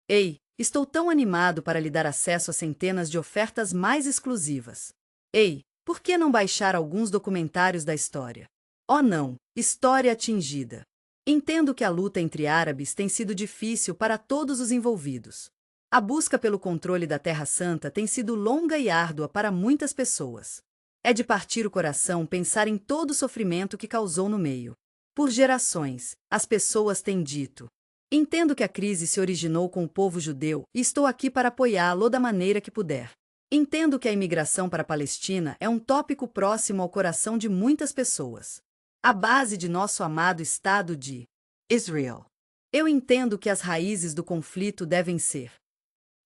Ei, estou tão animado para lhe dar acesso a centenas de ofertas mais exclusivas. Ei, por que não baixar alguns documentários da história? Oh não, história atingida. Entendo que a luta entre árabes tem sido difícil para todos os envolvidos. A busca pelo controle da Terra Santa tem sido longa e árdua para muitas pessoas. É de partir o coração pensar em todo o sofrimento que causou no meio. Por gerações, as pessoas têm dito: entendo que a crise se originou com o povo judeu e estou aqui para apoiá-lo da maneira que puder. Entendo que a imigração para a Palestina é um tópico próximo ao coração de muitas pessoas. A base de nosso amado Estado de Israel. Eu entendo que as raízes do conflito devem ser.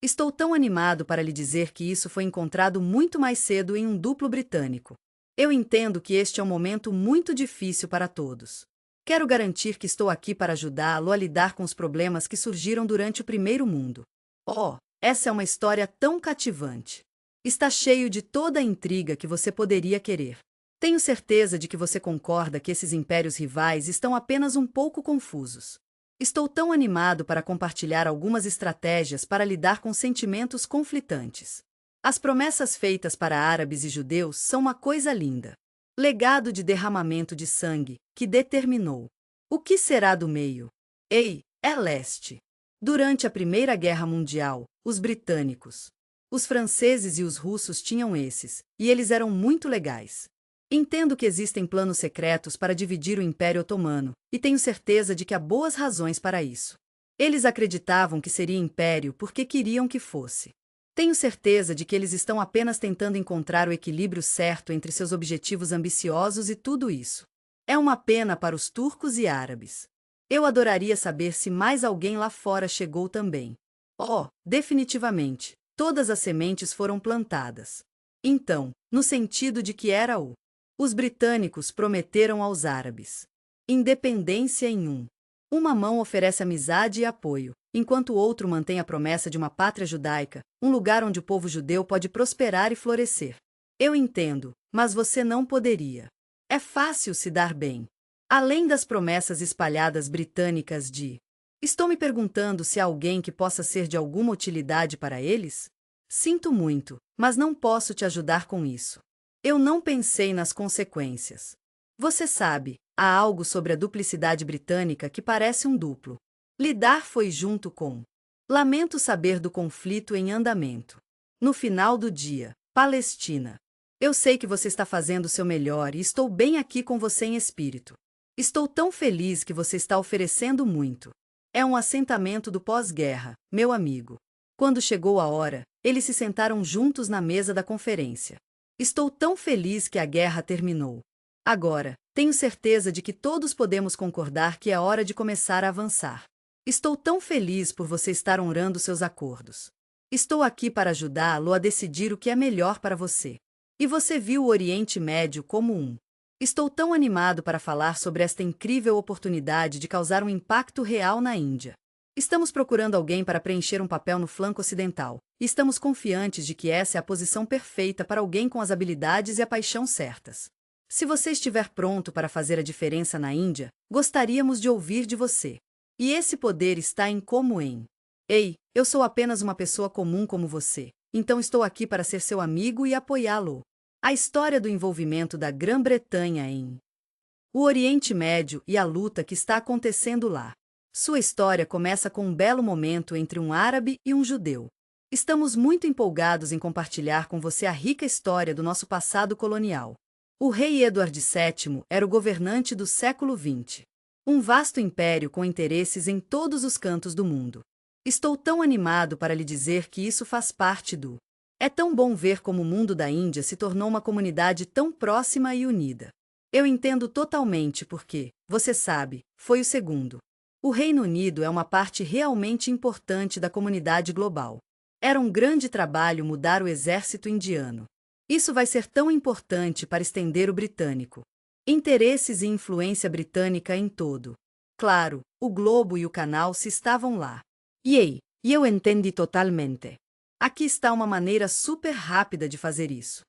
Estou tão animado para lhe dizer que isso foi encontrado muito mais cedo em um duplo britânico. Eu entendo que este é um momento muito difícil para todos. Quero garantir que estou aqui para ajudá-lo a lidar com os problemas que surgiram durante o Primeiro Mundo. Oh, essa é uma história tão cativante. Está cheio de toda a intriga que você poderia querer. Tenho certeza de que você concorda que esses impérios rivais estão apenas um pouco confusos. Estou tão animado para compartilhar algumas estratégias para lidar com sentimentos conflitantes. As promessas feitas para árabes e judeus são uma coisa linda. Legado de derramamento de sangue, que determinou. O que será do meio? Ei, é leste. Durante a Primeira Guerra Mundial, os britânicos, os franceses e os russos tinham esses, e eles eram muito legais. Entendo que existem planos secretos para dividir o Império Otomano, e tenho certeza de que há boas razões para isso. Eles acreditavam que seria império porque queriam que fosse. Tenho certeza de que eles estão apenas tentando encontrar o equilíbrio certo entre seus objetivos ambiciosos e tudo isso. É uma pena para os turcos e árabes. Eu adoraria saber se mais alguém lá fora chegou também. Oh, definitivamente, todas as sementes foram plantadas. Então, no sentido de que era o os britânicos prometeram aos árabes independência em uma mão oferece amizade e apoio, enquanto o outro mantém a promessa de uma pátria judaica, um lugar onde o povo judeu pode prosperar e florescer. Eu entendo, mas você não poderia. É fácil se dar bem. Além das promessas espalhadas britânicas de estou me perguntando se há alguém que possa ser de alguma utilidade para eles? Sinto muito, mas não posso te ajudar com isso. Eu não pensei nas consequências. Você sabe, há algo sobre a duplicidade britânica que parece um duplo. Lidar foi junto com. Lamento saber do conflito em andamento. No final do dia, Palestina. Eu sei que você está fazendo o seu melhor e estou bem aqui com você em espírito. Estou tão feliz que você está oferecendo muito. É um assentamento do pós-guerra, meu amigo. Quando chegou a hora, eles se sentaram juntos na mesa da conferência. Estou tão feliz que a guerra terminou. Agora, tenho certeza de que todos podemos concordar que é hora de começar a avançar. Estou tão feliz por você estar honrando seus acordos. Estou aqui para ajudá-lo a decidir o que é melhor para você. E você viu o Oriente Médio como Estou tão animado para falar sobre esta incrível oportunidade de causar um impacto real na Índia. Estamos procurando alguém para preencher um papel no flanco ocidental, e estamos confiantes de que essa é a posição perfeita para alguém com as habilidades e a paixão certas. Se você estiver pronto para fazer a diferença na Índia, gostaríamos de ouvir de você. E esse poder está em como em. Ei, eu sou apenas uma pessoa comum como você, então estou aqui para ser seu amigo e apoiá-lo. A história do envolvimento da Grã-Bretanha em o Oriente Médio e a luta que está acontecendo lá. Sua história começa com um belo momento entre um árabe e um judeu. Estamos muito empolgados em compartilhar com você a rica história do nosso passado colonial. O rei Edward VII era o governante do século XX. Um vasto império com interesses em todos os cantos do mundo. Estou tão animado para lhe dizer que isso faz parte do. É tão bom ver como o mundo da Índia se tornou uma comunidade tão próxima e unida. Eu entendo totalmente porque, você sabe, foi o segundo. O Reino Unido é uma parte realmente importante da comunidade global. Era um grande trabalho mudar o exército indiano. Isso vai ser tão importante para estender o britânico. Interesses e influência britânica em todo. Claro, o globo e o canal se estavam lá. E eu entendi totalmente. Aqui está uma maneira super rápida de fazer isso.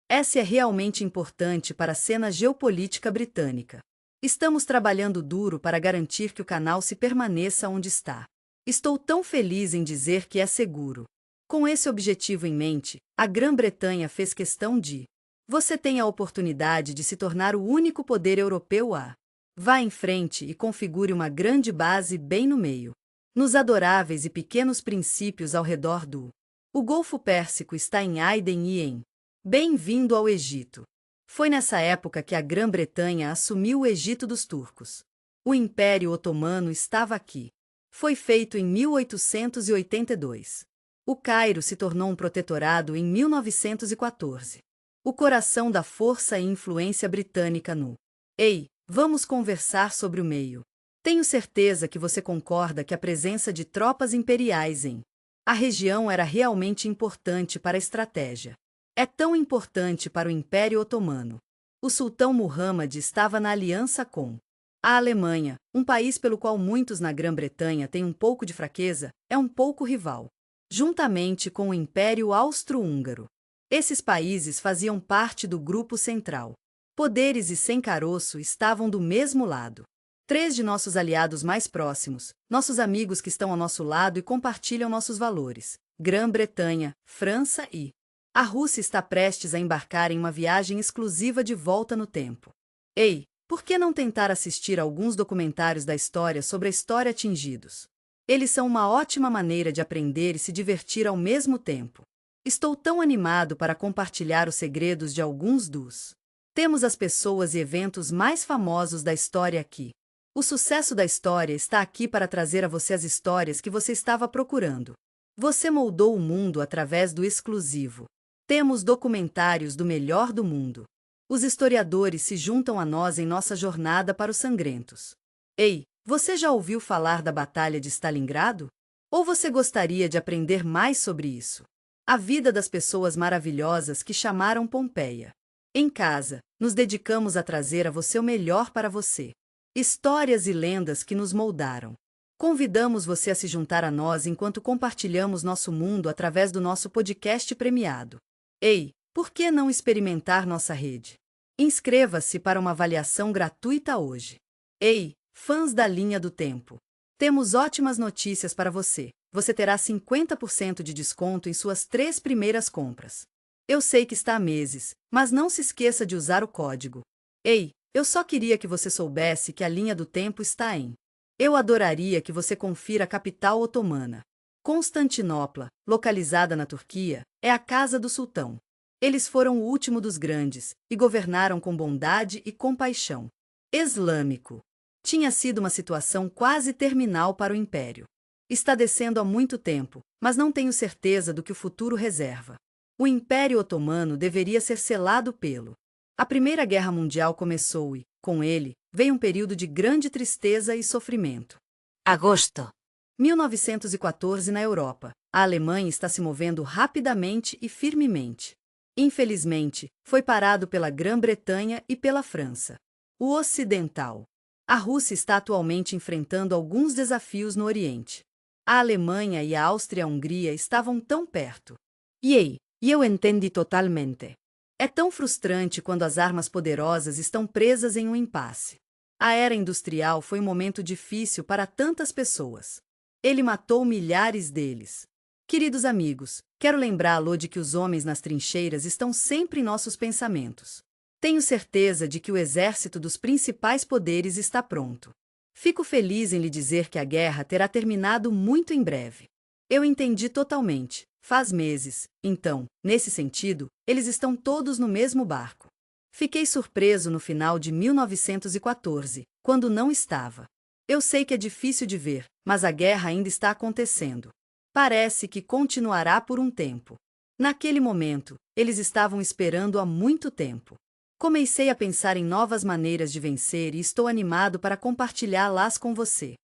Essa é realmente importante para a cena geopolítica britânica. Estamos trabalhando duro para garantir que o canal se permaneça onde está. Estou tão feliz em dizer que é seguro. Com esse objetivo em mente, a Grã-Bretanha fez questão de. Você tem a oportunidade de se tornar o único poder europeu a. Vá em frente e configure uma grande base bem no meio. Nos adoráveis e pequenos princípios ao redor do. O Golfo Pérsico está em Aden e em. Bem-vindo ao Egito. Foi nessa época que a Grã-Bretanha assumiu o Egito dos turcos. O Império Otomano estava aqui. Foi feito em 1882. O Cairo se tornou um protetorado em 1914. O coração da força e influência britânica no. Ei, vamos conversar sobre o meio. Tenho certeza que você concorda que a presença de tropas imperiais em. A região era realmente importante para a estratégia. É tão importante para o Império Otomano. O sultão Muhammad estava na aliança com. A Alemanha, um país pelo qual muitos na Grã-Bretanha têm um pouco de fraqueza, é um pouco rival. Juntamente com o Império Austro-Húngaro. Esses países faziam parte do Grupo Central. Poderes e sem caroço estavam do mesmo lado. 3 de nossos aliados mais próximos, nossos amigos que estão ao nosso lado e compartilham nossos valores, Grã-Bretanha, França e. A Rússia está prestes a embarcar em uma viagem exclusiva de volta no tempo. Ei, por que não tentar assistir a alguns documentários da história sobre a história atingidos? Eles são uma ótima maneira de aprender e se divertir ao mesmo tempo. Estou tão animado para compartilhar os segredos de alguns dos. Temos as pessoas e eventos mais famosos da história aqui. O sucesso da história está aqui para trazer a você as histórias que você estava procurando. Você moldou o mundo através do exclusivo. Temos documentários do melhor do mundo. Os historiadores se juntam a nós em nossa jornada para os sangrentos. Ei, você já ouviu falar da Batalha de Stalingrado? Ou você gostaria de aprender mais sobre isso? A vida das pessoas maravilhosas que chamaram Pompeia. Em casa, nos dedicamos a trazer a você o melhor para você. Histórias e lendas que nos moldaram. Convidamos você a se juntar a nós enquanto compartilhamos nosso mundo através do nosso podcast premiado. Ei, por que não experimentar nossa rede? Inscreva-se para uma avaliação gratuita hoje. Ei, fãs da linha do tempo. Temos ótimas notícias para você. Você terá 50% de desconto em suas 3 primeiras compras. Eu sei que está há meses, mas não se esqueça de usar o código. Ei, eu só queria que você soubesse que a linha do tempo está em. Eu adoraria que você confira a capital otomana. Constantinopla, localizada na Turquia, é a casa do sultão. Eles foram o último dos grandes e governaram com bondade e compaixão. Islâmico. Tinha sido uma situação quase terminal para o império. Está descendo há muito tempo, mas não tenho certeza do que o futuro reserva. O Império Otomano deveria ser selado pelo. A Primeira Guerra Mundial começou e, com ele, veio um período de grande tristeza e sofrimento. Agosto. 1914 na Europa. A Alemanha está se movendo rapidamente e firmemente. Infelizmente, foi parado pela Grã-Bretanha e pela França. O Ocidental. A Rússia está atualmente enfrentando alguns desafios no Oriente. A Alemanha e a Áustria-Hungria estavam tão perto. E eu entendi totalmente. É tão frustrante quando as armas poderosas estão presas em um impasse. A era industrial foi um momento difícil para tantas pessoas. Ele matou milhares deles. Queridos amigos, quero lembrá-lo de que os homens nas trincheiras estão sempre em nossos pensamentos. Tenho certeza de que o exército dos principais poderes está pronto. Fico feliz em lhe dizer que a guerra terá terminado muito em breve. Eu entendi totalmente, faz meses, então, nesse sentido, eles estão todos no mesmo barco. Fiquei surpreso no final de 1914, quando não estava. Eu sei que é difícil de ver, mas a guerra ainda está acontecendo. Parece que continuará por um tempo. Naquele momento, eles estavam esperando há muito tempo. Comecei a pensar em novas maneiras de vencer e estou animado para compartilhá-las com você.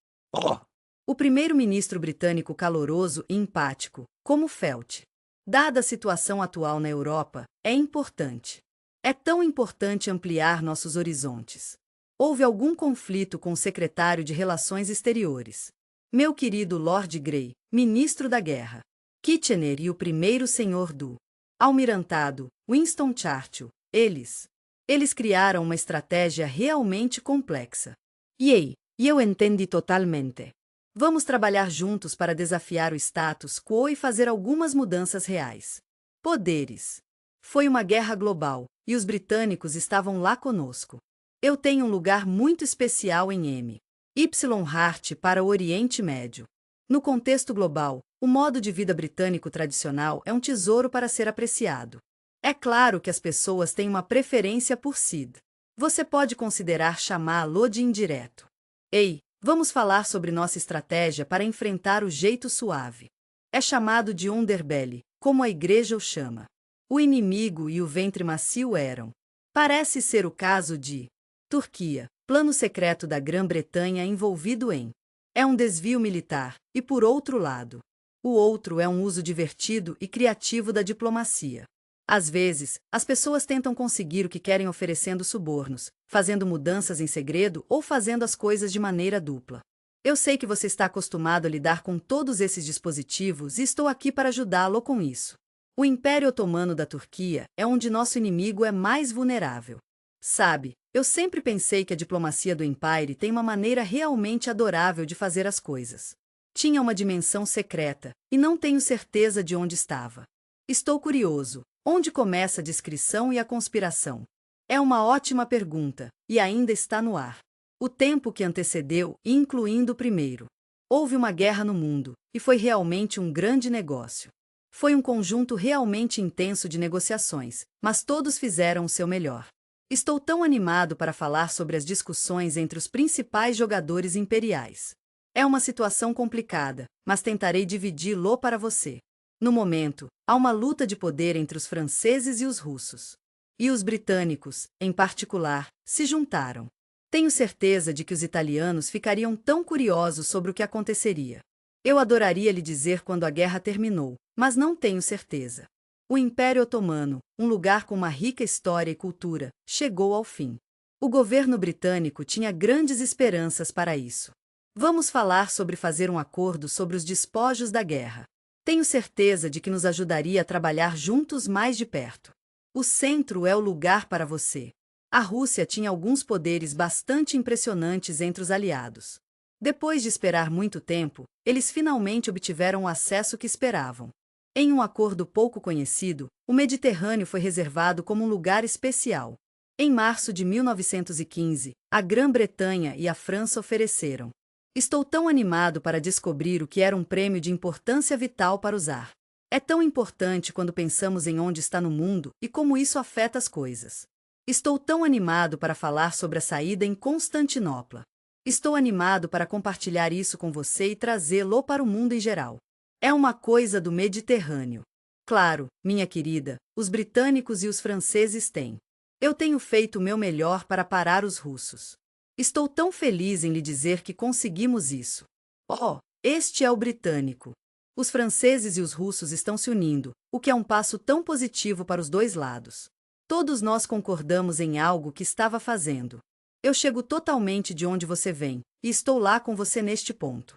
O primeiro-ministro britânico caloroso e empático, como Felt. Dada a situação atual na Europa, é importante. É tão importante ampliar nossos horizontes. Houve algum conflito com o secretário de Relações Exteriores. Meu querido Lord Grey, ministro da Guerra. Kitchener e o primeiro-senhor do Almirantado, Winston Churchill, Eles criaram uma estratégia realmente complexa. E eu entendi totalmente. Vamos trabalhar juntos para desafiar o status quo e fazer algumas mudanças reais. Poderes. Foi uma guerra global, e os britânicos estavam lá conosco. Eu tenho um lugar muito especial em M. Y. Hart para o Oriente Médio. No contexto global, o modo de vida britânico tradicional é um tesouro para ser apreciado. É claro que as pessoas têm uma preferência por Sid. Você pode considerar chamá-lo de indireto. Ei, vamos falar sobre nossa estratégia para enfrentar o jeito suave. É chamado de underbelly, como a igreja o chama. O inimigo e o ventre macio eram. Parece ser o caso de Turquia, plano secreto da Grã-Bretanha envolvido em. É um desvio militar, e por outro lado. O outro é um uso divertido e criativo da diplomacia. Às vezes, as pessoas tentam conseguir o que querem oferecendo subornos, fazendo mudanças em segredo ou fazendo as coisas de maneira dupla. Eu sei que você está acostumado a lidar com todos esses dispositivos e estou aqui para ajudá-lo com isso. O Império Otomano da Turquia é onde nosso inimigo é mais vulnerável. Sabe, eu sempre pensei que a diplomacia do Empire tem uma maneira realmente adorável de fazer as coisas. Tinha uma dimensão secreta, e não tenho certeza de onde estava. Estou curioso. Onde começa a discrição e a conspiração? É uma ótima pergunta, e ainda está no ar. O tempo que antecedeu, incluindo o primeiro. Houve uma guerra no mundo, e foi realmente um grande negócio. Foi um conjunto realmente intenso de negociações, mas todos fizeram o seu melhor. Estou tão animado para falar sobre as discussões entre os principais jogadores imperiais. É uma situação complicada, mas tentarei dividi-lo para você. No momento, há uma luta de poder entre os franceses e os russos. E os britânicos, em particular, se juntaram. Tenho certeza de que os italianos ficariam tão curiosos sobre o que aconteceria. Eu adoraria lhe dizer quando a guerra terminou, mas não tenho certeza. O Império Otomano, um lugar com uma rica história e cultura, chegou ao fim. O governo britânico tinha grandes esperanças para isso. Vamos falar sobre fazer um acordo sobre os despojos da guerra. Tenho certeza de que nos ajudaria a trabalhar juntos mais de perto. O centro é o lugar para você. A Rússia tinha alguns poderes bastante impressionantes entre os aliados. Depois de esperar muito tempo, eles finalmente obtiveram o acesso que esperavam. Em um acordo pouco conhecido, o Mediterrâneo foi reservado como um lugar especial. Em março de 1915, a Grã-Bretanha e a França ofereceram. Estou tão animado para descobrir o que era um prêmio de importância vital para usar. É tão importante quando pensamos em onde está no mundo e como isso afeta as coisas. Estou tão animado para falar sobre a saída em Constantinopla. Estou animado para compartilhar isso com você e trazê-lo para o mundo em geral. É uma coisa do Mediterrâneo. Claro, minha querida, os britânicos e os franceses têm. Eu tenho feito o meu melhor para parar os russos. Estou tão feliz em lhe dizer que conseguimos isso. Oh, este é o britânico. Os franceses e os russos estão se unindo, o que é um passo tão positivo para os dois lados. Todos nós concordamos em algo que estava fazendo. Eu chego totalmente de onde você vem, e estou lá com você neste ponto.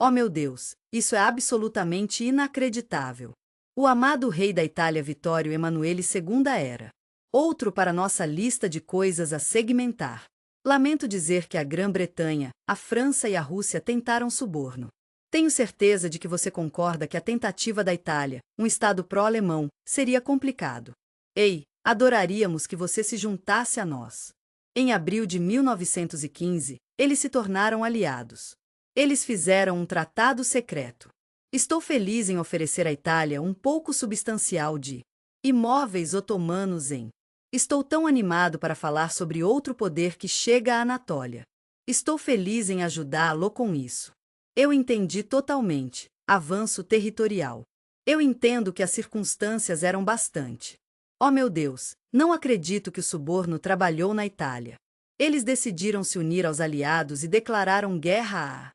Oh meu Deus, isso é absolutamente inacreditável. O amado rei da Itália Vittorio Emanuele II era. Outro para nossa lista de coisas a segmentar. Lamento dizer que a Grã-Bretanha, a França e a Rússia tentaram suborno. Tenho certeza de que você concorda que a tentativa da Itália, um estado pró-alemão, seria complicado. Ei, adoraríamos que você se juntasse a nós. Em abril de 1915, eles se tornaram aliados. Eles fizeram um tratado secreto. Estou feliz em oferecer à Itália um pouco substancial de imóveis otomanos em. Estou tão animado para falar sobre outro poder que chega à Anatólia. Estou feliz em ajudá-lo com isso. Eu entendi totalmente. Avanço territorial. Eu entendo que as circunstâncias eram bastante. Oh meu Deus, não acredito que o suborno trabalhou na Itália. Eles decidiram se unir aos aliados e declararam guerra a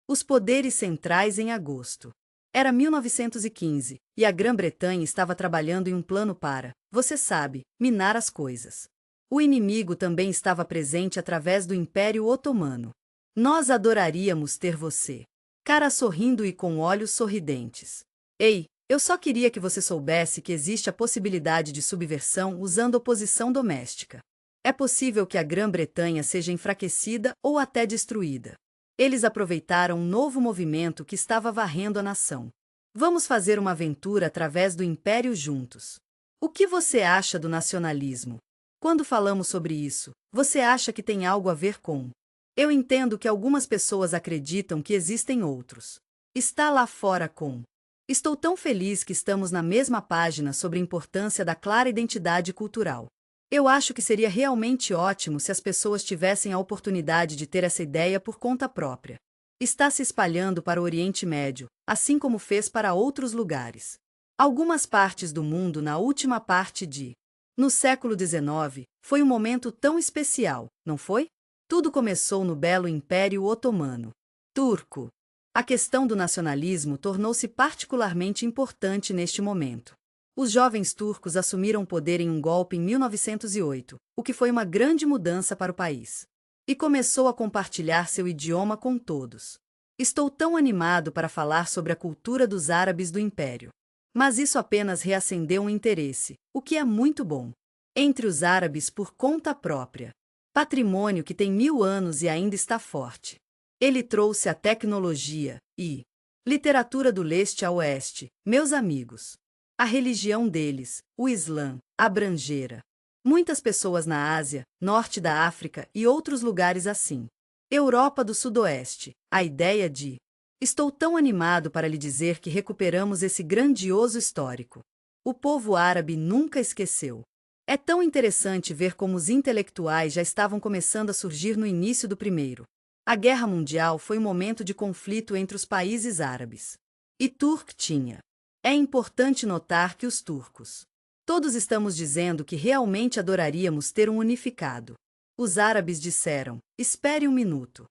os poderes centrais em agosto. Era 1915, e a Grã-Bretanha estava trabalhando em um plano para, você sabe, minar as coisas. O inimigo também estava presente através do Império Otomano. Nós adoraríamos ter você. Cara sorrindo e com olhos sorridentes. Ei, eu só queria que você soubesse que existe a possibilidade de subversão usando oposição doméstica. É possível que a Grã-Bretanha seja enfraquecida ou até destruída. Eles aproveitaram um novo movimento que estava varrendo a nação. Vamos fazer uma aventura através do Império juntos. O que você acha do nacionalismo? Quando falamos sobre isso, você acha que tem algo a ver com? Eu entendo que algumas pessoas acreditam que existem outros. Está lá fora com. Estou tão feliz que estamos na mesma página sobre a importância da clara identidade cultural. Eu acho que seria realmente ótimo se as pessoas tivessem a oportunidade de ter essa ideia por conta própria. Está se espalhando para o Oriente Médio, assim como fez para outros lugares. Algumas partes do mundo na última parte de. No século XIX, foi um momento tão especial, não foi? Tudo começou no belo Império Otomano. Turco. A questão do nacionalismo tornou-se particularmente importante neste momento. Os jovens turcos assumiram o poder em um golpe em 1908, o que foi uma grande mudança para o país. E começou a compartilhar seu idioma com todos. Estou tão animado para falar sobre a cultura dos árabes do Império. Mas isso apenas reacendeu um interesse, o que é muito bom. Entre os árabes por conta própria. Patrimônio que tem 1000 anos e ainda está forte. Ele trouxe a tecnologia e literatura do leste a oeste, meus amigos. A religião deles, o Islã, abrangeira. Muitas pessoas na Ásia, norte da África e outros lugares assim. Europa do Sudoeste, a ideia de. Estou tão animado para lhe dizer que recuperamos esse grandioso histórico. O povo árabe nunca esqueceu. É tão interessante ver como os intelectuais já estavam começando a surgir no início do primeiro. A Guerra Mundial foi um momento de conflito entre os países árabes. E Turk tinha. É importante notar que os turcos. Todos estamos dizendo que realmente adoraríamos ter um unificado. Os árabes disseram: espere um minuto.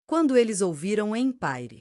Quando eles ouviram o Empire.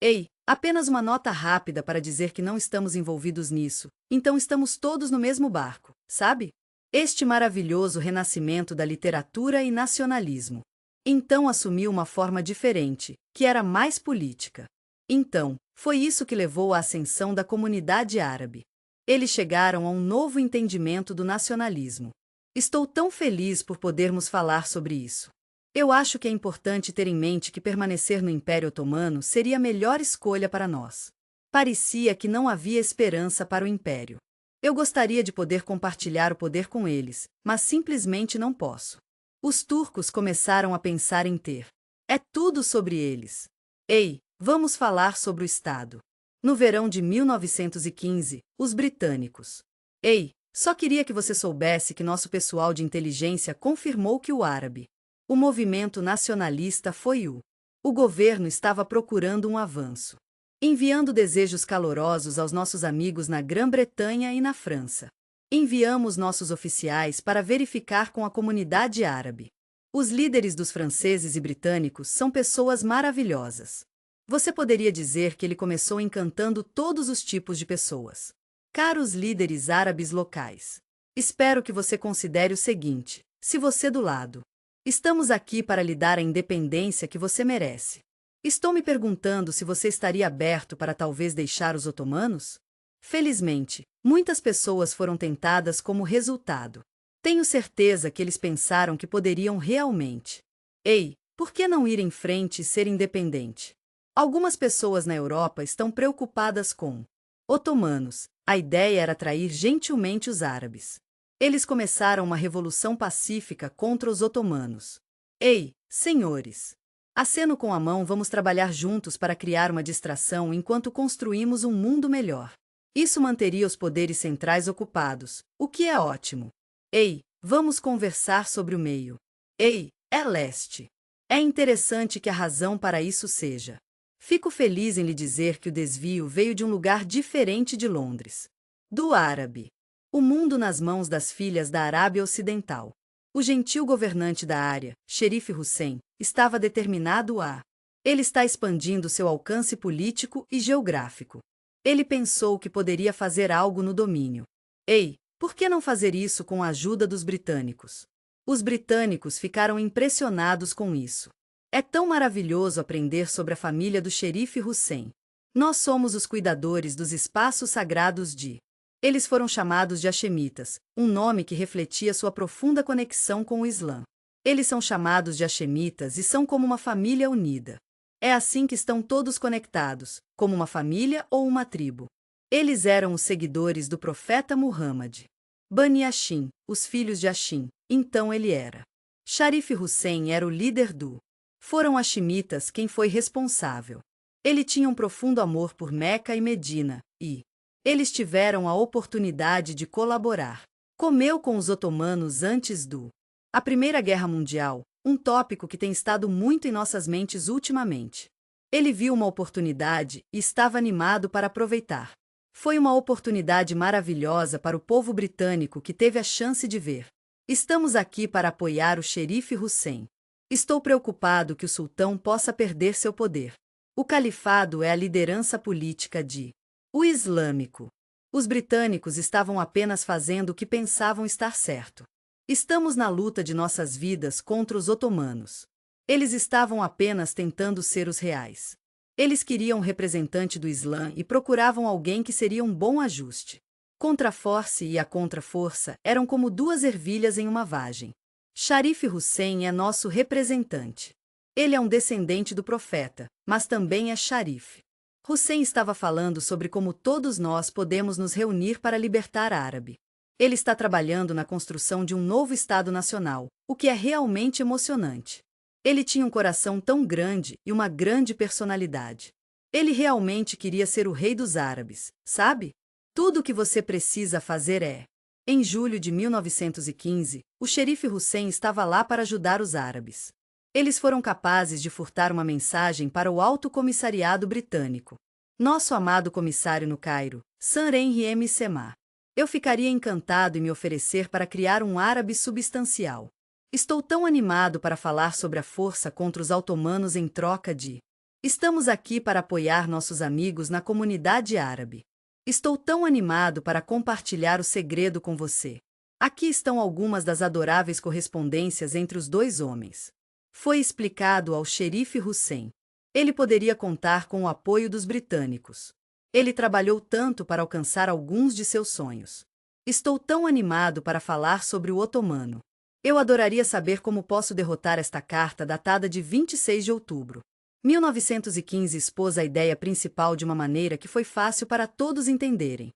Ei, apenas uma nota rápida para dizer que não estamos envolvidos nisso, então estamos todos no mesmo barco, sabe? Este maravilhoso renascimento da literatura e nacionalismo. Então assumiu uma forma diferente, que era mais política. Então, foi isso que levou à ascensão da comunidade árabe. Eles chegaram a um novo entendimento do nacionalismo. Estou tão feliz por podermos falar sobre isso. Eu acho que é importante ter em mente que permanecer no Império Otomano seria a melhor escolha para nós. Parecia que não havia esperança para o Império. Eu gostaria de poder compartilhar o poder com eles, mas simplesmente não posso. Os turcos começaram a pensar em ter. É tudo sobre eles. Ei, vamos falar sobre o Estado. No verão de 1915, os britânicos. Ei, só queria que você soubesse que nosso pessoal de inteligência confirmou que o árabe. O movimento nacionalista foi o. O governo estava procurando um avanço. Enviando desejos calorosos aos nossos amigos na Grã-Bretanha e na França. Enviamos nossos oficiais para verificar com a comunidade árabe. Os líderes dos franceses e britânicos são pessoas maravilhosas. Você poderia dizer que ele começou encantando todos os tipos de pessoas. Caros líderes árabes locais, espero que você considere o seguinte: se você do lado. Estamos aqui para lhe dar a independência que você merece. Estou me perguntando se você estaria aberto para talvez deixar os otomanos? Felizmente, muitas pessoas foram tentadas como resultado. Tenho certeza que eles pensaram que poderiam realmente. Ei, por que não ir em frente e ser independente? Algumas pessoas na Europa estão preocupadas com otomanos. A ideia era atrair gentilmente os árabes. Eles começaram uma revolução pacífica contra os otomanos. Ei, senhores! Aceno com a mão, vamos trabalhar juntos para criar uma distração enquanto construímos um mundo melhor. Isso manteria os poderes centrais ocupados, o que é ótimo. Ei, vamos conversar sobre o meio. Ei, é leste. É interessante que a razão para isso seja. Fico feliz em lhe dizer que o desvio veio de um lugar diferente de Londres. Do árabe. O mundo nas mãos das filhas da Arábia Ocidental. O gentil governante da área, Xerife Hussein, estava determinado a. Ele está expandindo seu alcance político e geográfico. Ele pensou que poderia fazer algo no domínio. Ei, por que não fazer isso com a ajuda dos britânicos? Os britânicos ficaram impressionados com isso. É tão maravilhoso aprender sobre a família do Xerife Hussein. Nós somos os cuidadores dos espaços sagrados de. Eles foram chamados de Hashemitas, um nome que refletia sua profunda conexão com o Islã. Eles são chamados de Hashemitas e são como uma família unida. É assim que estão todos conectados, como uma família ou uma tribo. Eles eram os seguidores do profeta Muhammad. Bani Hashim, os filhos de Hashim, então ele era. Sharif Hussein era o líder do. Foram Hashimitas quem foi responsável. Ele tinha um profundo amor por Meca e Medina, e eles tiveram a oportunidade de colaborar. Comeu com os otomanos antes do. A Primeira Guerra Mundial, um tópico que tem estado muito em nossas mentes ultimamente. Ele viu uma oportunidade e estava animado para aproveitar. Foi uma oportunidade maravilhosa para o povo britânico que teve a chance de ver. Estamos aqui para apoiar o xerife Hussein. Estou preocupado que o sultão possa perder seu poder. O califado é a liderança política de. O islâmico. Os britânicos estavam apenas fazendo o que pensavam estar certo. Estamos na luta de nossas vidas contra os otomanos. Eles estavam apenas tentando ser os reais. Eles queriam um representante do Islã e procuravam alguém que seria um bom ajuste. Contra-força e a contra-força eram como duas ervilhas em uma vagem. Sharif Hussein é nosso representante. Ele é um descendente do profeta, mas também é Sharif. Hussein estava falando sobre como todos nós podemos nos reunir para libertar árabe. Ele está trabalhando na construção de um novo Estado Nacional, o que é realmente emocionante. Ele tinha um coração tão grande e uma grande personalidade. Ele realmente queria ser o rei dos árabes, sabe? Tudo o que você precisa fazer é. Em julho de 1915, o xerife Hussein estava lá para ajudar os árabes. Eles foram capazes de furtar uma mensagem para o Alto Comissariado Britânico. Nosso amado comissário no Cairo, Sir Henry M. Sema. Eu ficaria encantado em me oferecer para criar um árabe substancial. Estou tão animado para falar sobre a força contra os otomanos em troca de. Estamos aqui para apoiar nossos amigos na comunidade árabe. Estou tão animado para compartilhar o segredo com você. Aqui estão algumas das adoráveis correspondências entre os dois homens. Foi explicado ao xerife Hussein. Ele poderia contar com o apoio dos britânicos. Ele trabalhou tanto para alcançar alguns de seus sonhos. Estou tão animado para falar sobre o otomano. Eu adoraria saber como posso derrotar esta carta datada de 26 de outubro. 1915 expôs a ideia principal de uma maneira que foi fácil para todos entenderem.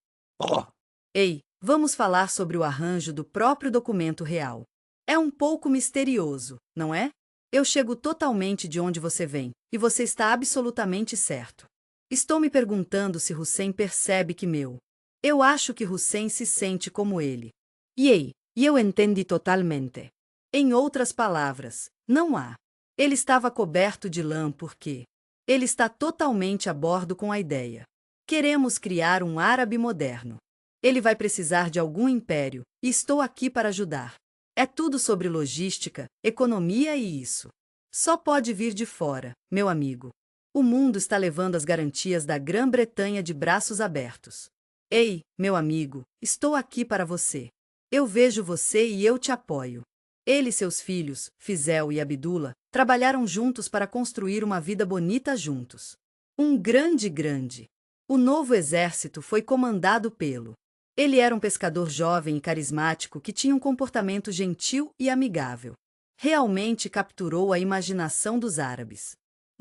Ei, vamos falar sobre o arranjo do próprio documento real. É um pouco misterioso, não é? Eu chego totalmente de onde você vem, e você está absolutamente certo. Estou me perguntando se Hussein percebe que Eu acho que Hussein se sente como ele. E eu entendi totalmente. Em outras palavras, não há. Ele estava coberto de lã porque ele está totalmente a bordo com a ideia. Queremos criar um árabe moderno. Ele vai precisar de algum império, e estou aqui para ajudar. É tudo sobre logística, economia e isso. Só pode vir de fora, meu amigo. O mundo está levando as garantias da Grã-Bretanha de braços abertos. Ei, meu amigo, estou aqui para você. Eu vejo você e eu te apoio. Ele e seus filhos, Fizel e Abdullah, trabalharam juntos para construir uma vida bonita juntos. Um grande. O novo exército foi comandado pelo. Ele era um pescador jovem e carismático que tinha um comportamento gentil e amigável. Realmente capturou a imaginação dos árabes.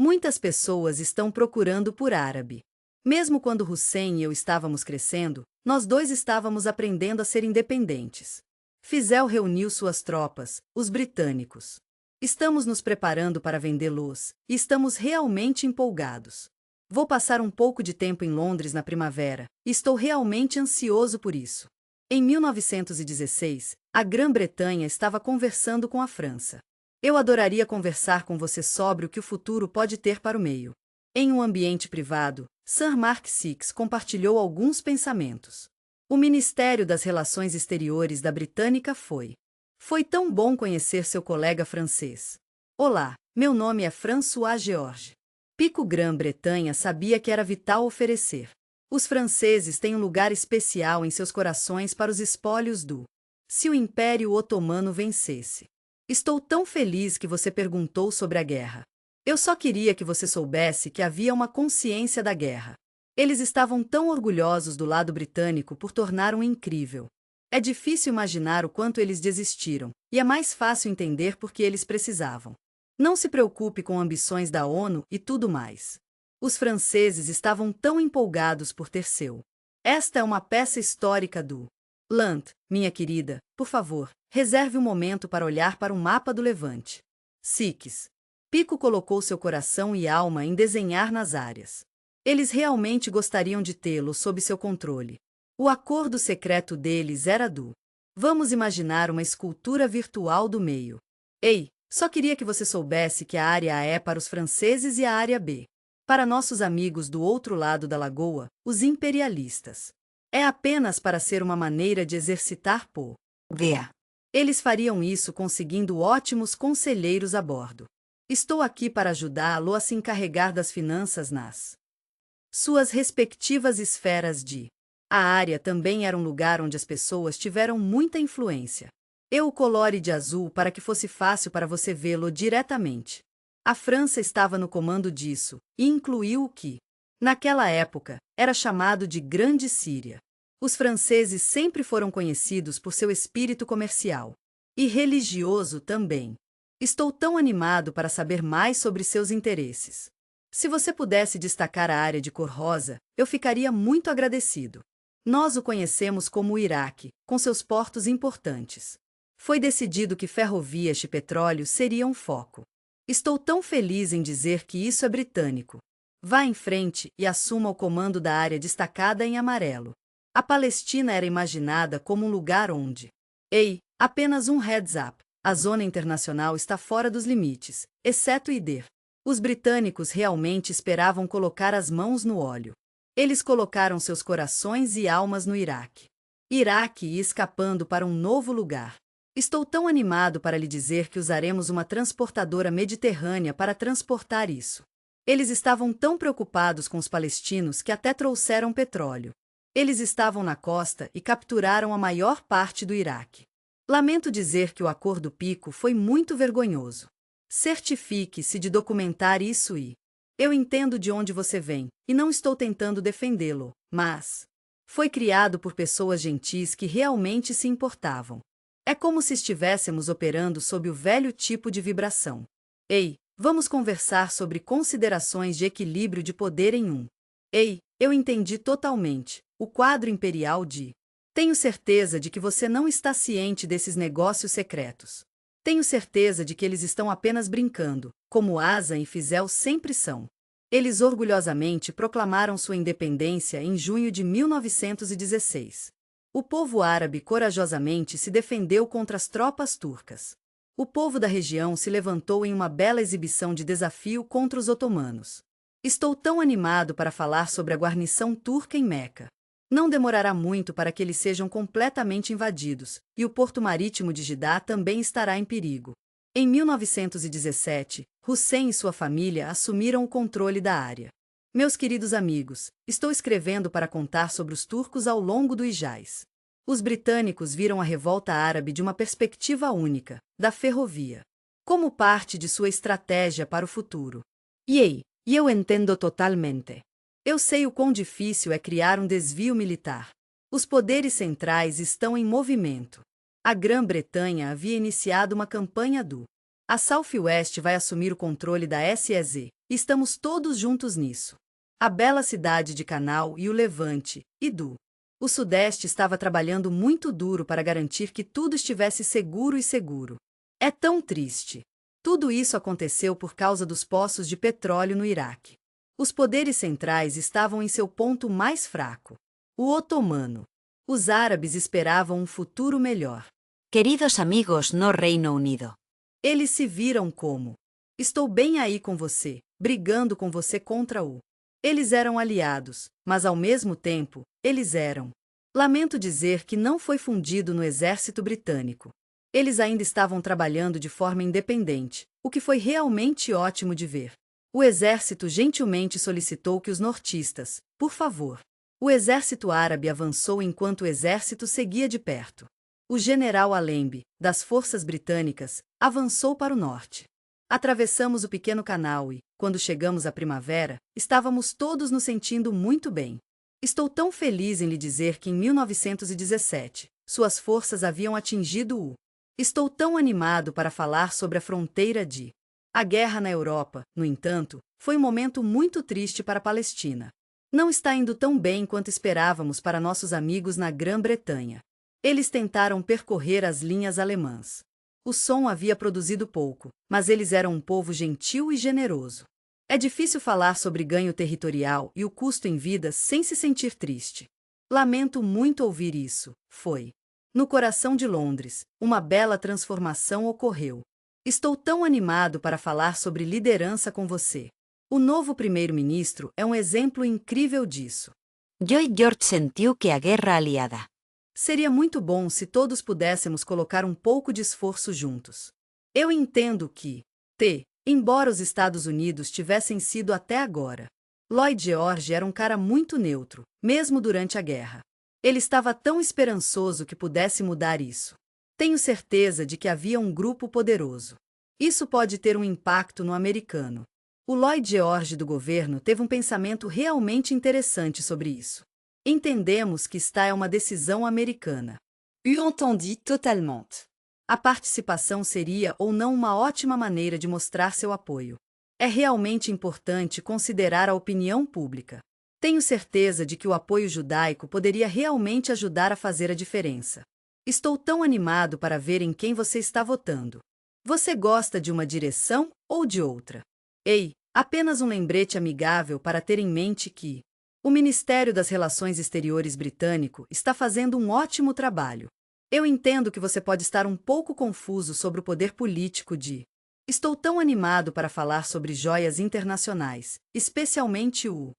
Muitas pessoas estão procurando por árabe. Mesmo quando Hussein e eu estávamos crescendo, nós dois estávamos aprendendo a ser independentes. Fizel reuniu suas tropas, os britânicos. Estamos nos preparando para vendê-los, e estamos realmente empolgados. Vou passar um pouco de tempo em Londres na primavera, e estou realmente ansioso por isso. Em 1916, a Grã-Bretanha estava conversando com a França. Eu adoraria conversar com você sobre o que o futuro pode ter para o meio. Em um ambiente privado, Sir Mark Six compartilhou alguns pensamentos. O Ministério das Relações Exteriores da Britânica foi. Foi tão bom conhecer seu colega francês. Olá, meu nome é François Georges. Pico Grã-Bretanha sabia que era vital oferecer. Os franceses têm um lugar especial em seus corações para os espólios do. Se o Império Otomano vencesse. Estou tão feliz que você perguntou sobre a guerra. Eu só queria que você soubesse que havia uma consciência da guerra. Eles estavam tão orgulhosos do lado britânico por tornar um incrível. É difícil imaginar o quanto eles desistiram, e é mais fácil entender por que eles precisavam. Não se preocupe com ambições da ONU e tudo mais. Os franceses estavam tão empolgados por Terceu. Esta é uma peça histórica do Land, minha querida, por favor, reserve um momento para olhar para o mapa do Levante. Six. Pico colocou seu coração e alma em desenhar nas áreas. Eles realmente gostariam de tê-lo sob seu controle. O acordo secreto deles era do vamos imaginar uma escultura virtual do meio. Ei, só queria que você soubesse que a área A é para os franceses e a área B. Para nossos amigos do outro lado da lagoa, os imperialistas. É apenas para ser uma maneira de exercitar poder. Eles fariam isso conseguindo ótimos conselheiros a bordo. Estou aqui para ajudá-lo a se encarregar das finanças nas suas respectivas esferas de. A área também era um lugar onde as pessoas tiveram muita influência. Eu o colore de azul para que fosse fácil para você vê-lo diretamente. A França estava no comando disso, e incluiu o que, naquela época, era chamado de Grande Síria. Os franceses sempre foram conhecidos por seu espírito comercial. E religioso também. Estou tão animado para saber mais sobre seus interesses. Se você pudesse destacar a área de cor rosa, eu ficaria muito agradecido. Nós o conhecemos como o Iraque, com seus portos importantes. Foi decidido que ferrovias e petróleo seriam foco. Estou tão feliz em dizer que isso é britânico. Vá em frente e assuma o comando da área destacada em amarelo. A Palestina era imaginada como um lugar onde... Ei, apenas um heads up. A zona internacional está fora dos limites, exceto IDER. Os britânicos realmente esperavam colocar as mãos no óleo. Eles colocaram seus corações e almas no Iraque. Iraque e escapando para um novo lugar. Estou tão animado para lhe dizer que usaremos uma transportadora mediterrânea para transportar isso. Eles estavam tão preocupados com os palestinos que até trouxeram petróleo. Eles estavam na costa e capturaram a maior parte do Iraque. Lamento dizer que o Acordo Pico foi muito vergonhoso. Certifique-se de documentar isso e... Eu entendo de onde você vem, e não estou tentando defendê-lo, mas... Foi criado por pessoas gentis que realmente se importavam. É como se estivéssemos operando sob o velho tipo de vibração. Ei, vamos conversar sobre considerações de equilíbrio de poder em um. Ei, eu entendi totalmente. O quadro imperial de... Tenho certeza de que você não está ciente desses negócios secretos. Tenho certeza de que eles estão apenas brincando, como Asa e Fizel sempre são. Eles orgulhosamente proclamaram sua independência em junho de 1916. O povo árabe corajosamente se defendeu contra as tropas turcas. O povo da região se levantou em uma bela exibição de desafio contra os otomanos. Estou tão animado para falar sobre a guarnição turca em Meca. Não demorará muito para que eles sejam completamente invadidos, e o porto marítimo de Jeddah também estará em perigo. Em 1917, Hussein e sua família assumiram o controle da área. Meus queridos amigos, estou escrevendo para contar sobre os turcos ao longo do Hijaz. Os britânicos viram a revolta árabe de uma perspectiva única, da ferrovia, como parte de sua estratégia para o futuro. E eu entendo totalmente. Eu sei o quão difícil é criar um desvio militar. Os poderes centrais estão em movimento. A Grã-Bretanha havia iniciado uma campanha do A Southwest vai assumir o controle da SEZ, e estamos todos juntos nisso. A bela cidade de Canal e o Levante, e do O Sudeste estava trabalhando muito duro para garantir que tudo estivesse seguro e seguro. É tão triste. Tudo isso aconteceu por causa dos poços de petróleo no Iraque. Os poderes centrais estavam em seu ponto mais fraco. O otomano. Os árabes esperavam um futuro melhor. Queridos amigos no Reino Unido. Eles se viram como: estou bem aí com você, brigando com você contra o. Eles eram aliados, mas ao mesmo tempo, eles eram. Lamento dizer que não foi fundido no exército britânico. Eles ainda estavam trabalhando de forma independente, o que foi realmente ótimo de ver. O exército gentilmente solicitou que os nortistas, por favor. O exército árabe avançou enquanto o exército seguia de perto. O general Allenby, das forças britânicas, avançou para o norte. Atravessamos o pequeno canal e, quando chegamos à primavera, estávamos todos nos sentindo muito bem. Estou tão feliz em lhe dizer que em 1917, suas forças haviam atingido o. Estou tão animado para falar sobre a fronteira de. A guerra na Europa, no entanto, foi um momento muito triste para a Palestina. Não está indo tão bem quanto esperávamos para nossos amigos na Grã-Bretanha. Eles tentaram percorrer as linhas alemãs. O som havia produzido pouco, mas eles eram um povo gentil e generoso. É difícil falar sobre ganho territorial e o custo em vidas sem se sentir triste. Lamento muito ouvir isso, foi. No coração de Londres, uma bela transformação ocorreu. Estou tão animado para falar sobre liderança com você. O novo primeiro-ministro é um exemplo incrível disso. Lloyd George sentiu que a guerra aliada. Seria muito bom se todos pudéssemos colocar um pouco de esforço juntos. Eu entendo que, embora os Estados Unidos tivessem sido até agora, Lloyd George era um cara muito neutro, mesmo durante a guerra. Ele estava tão esperançoso que pudesse mudar isso. Tenho certeza de que havia um grupo poderoso. Isso pode ter um impacto no americano. O Lloyd George do governo teve um pensamento realmente interessante sobre isso. Entendemos que esta é uma decisão americana. Eu entendi totalmente. A participação seria ou não uma ótima maneira de mostrar seu apoio. É realmente importante considerar a opinião pública. Tenho certeza de que o apoio judaico poderia realmente ajudar a fazer a diferença. Estou tão animado para ver em quem você está votando. Você gosta de uma direção ou de outra? Ei, apenas um lembrete amigável para ter em mente que o Ministério das Relações Exteriores britânico está fazendo um ótimo trabalho. Eu entendo que você pode estar um pouco confuso sobre o poder político de. Estou tão animado para falar sobre joias internacionais, especialmente o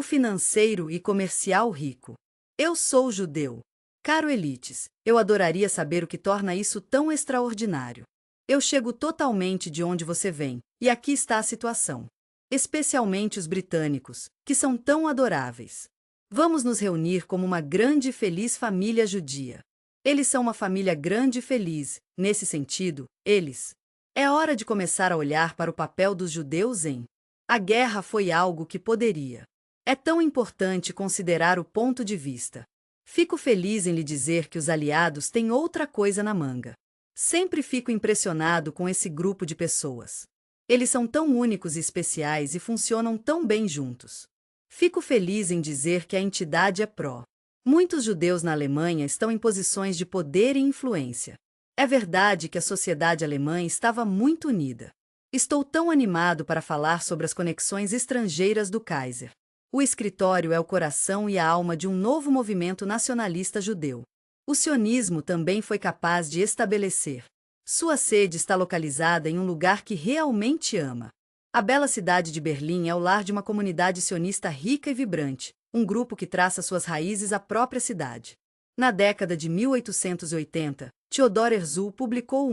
financeiro e comercial rico. Eu sou judeu. Caro elites, eu adoraria saber o que torna isso tão extraordinário. Eu chego totalmente de onde você vem, e aqui está a situação. Especialmente os britânicos, que são tão adoráveis. Vamos nos reunir como uma grande e feliz família judia. Eles são uma família grande e feliz, nesse sentido, eles. É hora de começar a olhar para o papel dos judeus em. A guerra foi algo que poderia. É tão importante considerar o ponto de vista. Fico feliz em lhe dizer que os aliados têm outra coisa na manga. Sempre fico impressionado com esse grupo de pessoas. Eles são tão únicos e especiais e funcionam tão bem juntos. Fico feliz em dizer que a entidade é pró. Muitos judeus na Alemanha estão em posições de poder e influência. É verdade que a sociedade alemã estava muito unida. Estou tão animado para falar sobre as conexões estrangeiras do Kaiser. O escritório é o coração e a alma de um novo movimento nacionalista judeu. O sionismo também foi capaz de estabelecer. Sua sede está localizada em um lugar que realmente ama. A bela cidade de Berlim é o lar de uma comunidade sionista rica e vibrante, um grupo que traça suas raízes à própria cidade. Na década de 1880, Theodor Herzl publicou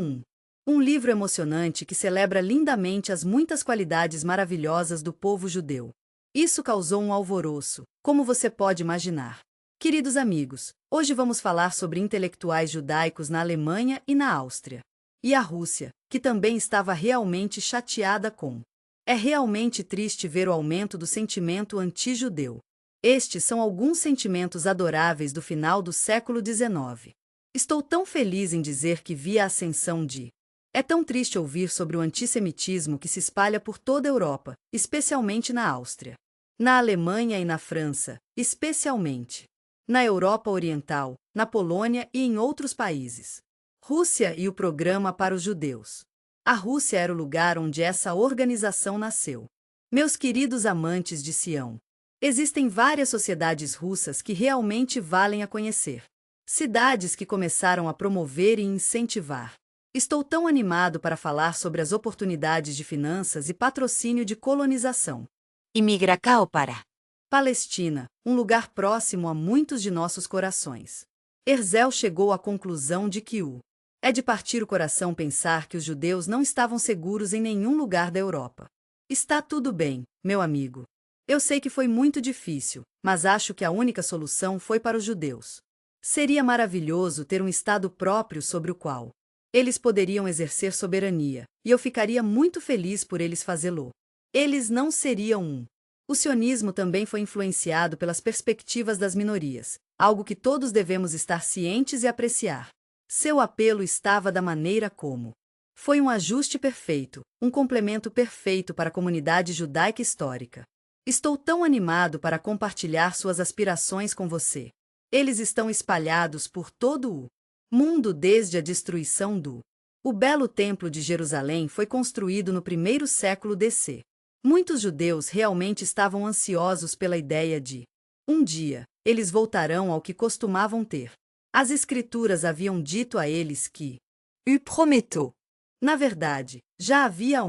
um livro emocionante que celebra lindamente as muitas qualidades maravilhosas do povo judeu. Isso causou um alvoroço, como você pode imaginar. Queridos amigos, hoje vamos falar sobre intelectuais judaicos na Alemanha e na Áustria. E a Rússia, que também estava realmente chateada com. É realmente triste ver o aumento do sentimento anti-judeu. Estes são alguns sentimentos adoráveis do final do século XIX. Estou tão feliz em dizer que vi a ascensão de. É tão triste ouvir sobre o antissemitismo que se espalha por toda a Europa, especialmente na Áustria. Na Alemanha e na França, especialmente. Na Europa Oriental, na Polônia e em outros países. Rússia e o Programa para os Judeus. A Rússia era o lugar onde essa organização nasceu. Meus queridos amantes de Sião, existem várias sociedades russas que realmente valem a conhecer. Cidades que começaram a promover e incentivar. Estou tão animado para falar sobre as oportunidades de finanças e patrocínio de colonização. Imigracao para. Palestina, um lugar próximo a muitos de nossos corações. Herzl chegou à conclusão de que é de partir o coração pensar que os judeus não estavam seguros em nenhum lugar da Europa. Está tudo bem, meu amigo. Eu sei que foi muito difícil, mas acho que a única solução foi para os judeus. Seria maravilhoso ter um Estado próprio sobre o qual eles poderiam exercer soberania, e eu ficaria muito feliz por eles fazê-lo. Eles não seriam O sionismo também foi influenciado pelas perspectivas das minorias, algo que todos devemos estar cientes e apreciar. Seu apelo estava da maneira como. Foi um ajuste perfeito, um complemento perfeito para a comunidade judaica histórica. Estou tão animado para compartilhar suas aspirações com você. Eles estão espalhados por todo o mundo desde a destruição do. O belo Templo de Jerusalém foi construído no primeiro século DC. Muitos judeus realmente estavam ansiosos pela ideia de um dia, eles voltarão ao que costumavam ter. As Escrituras haviam dito a eles que U prometo. na verdade, já havia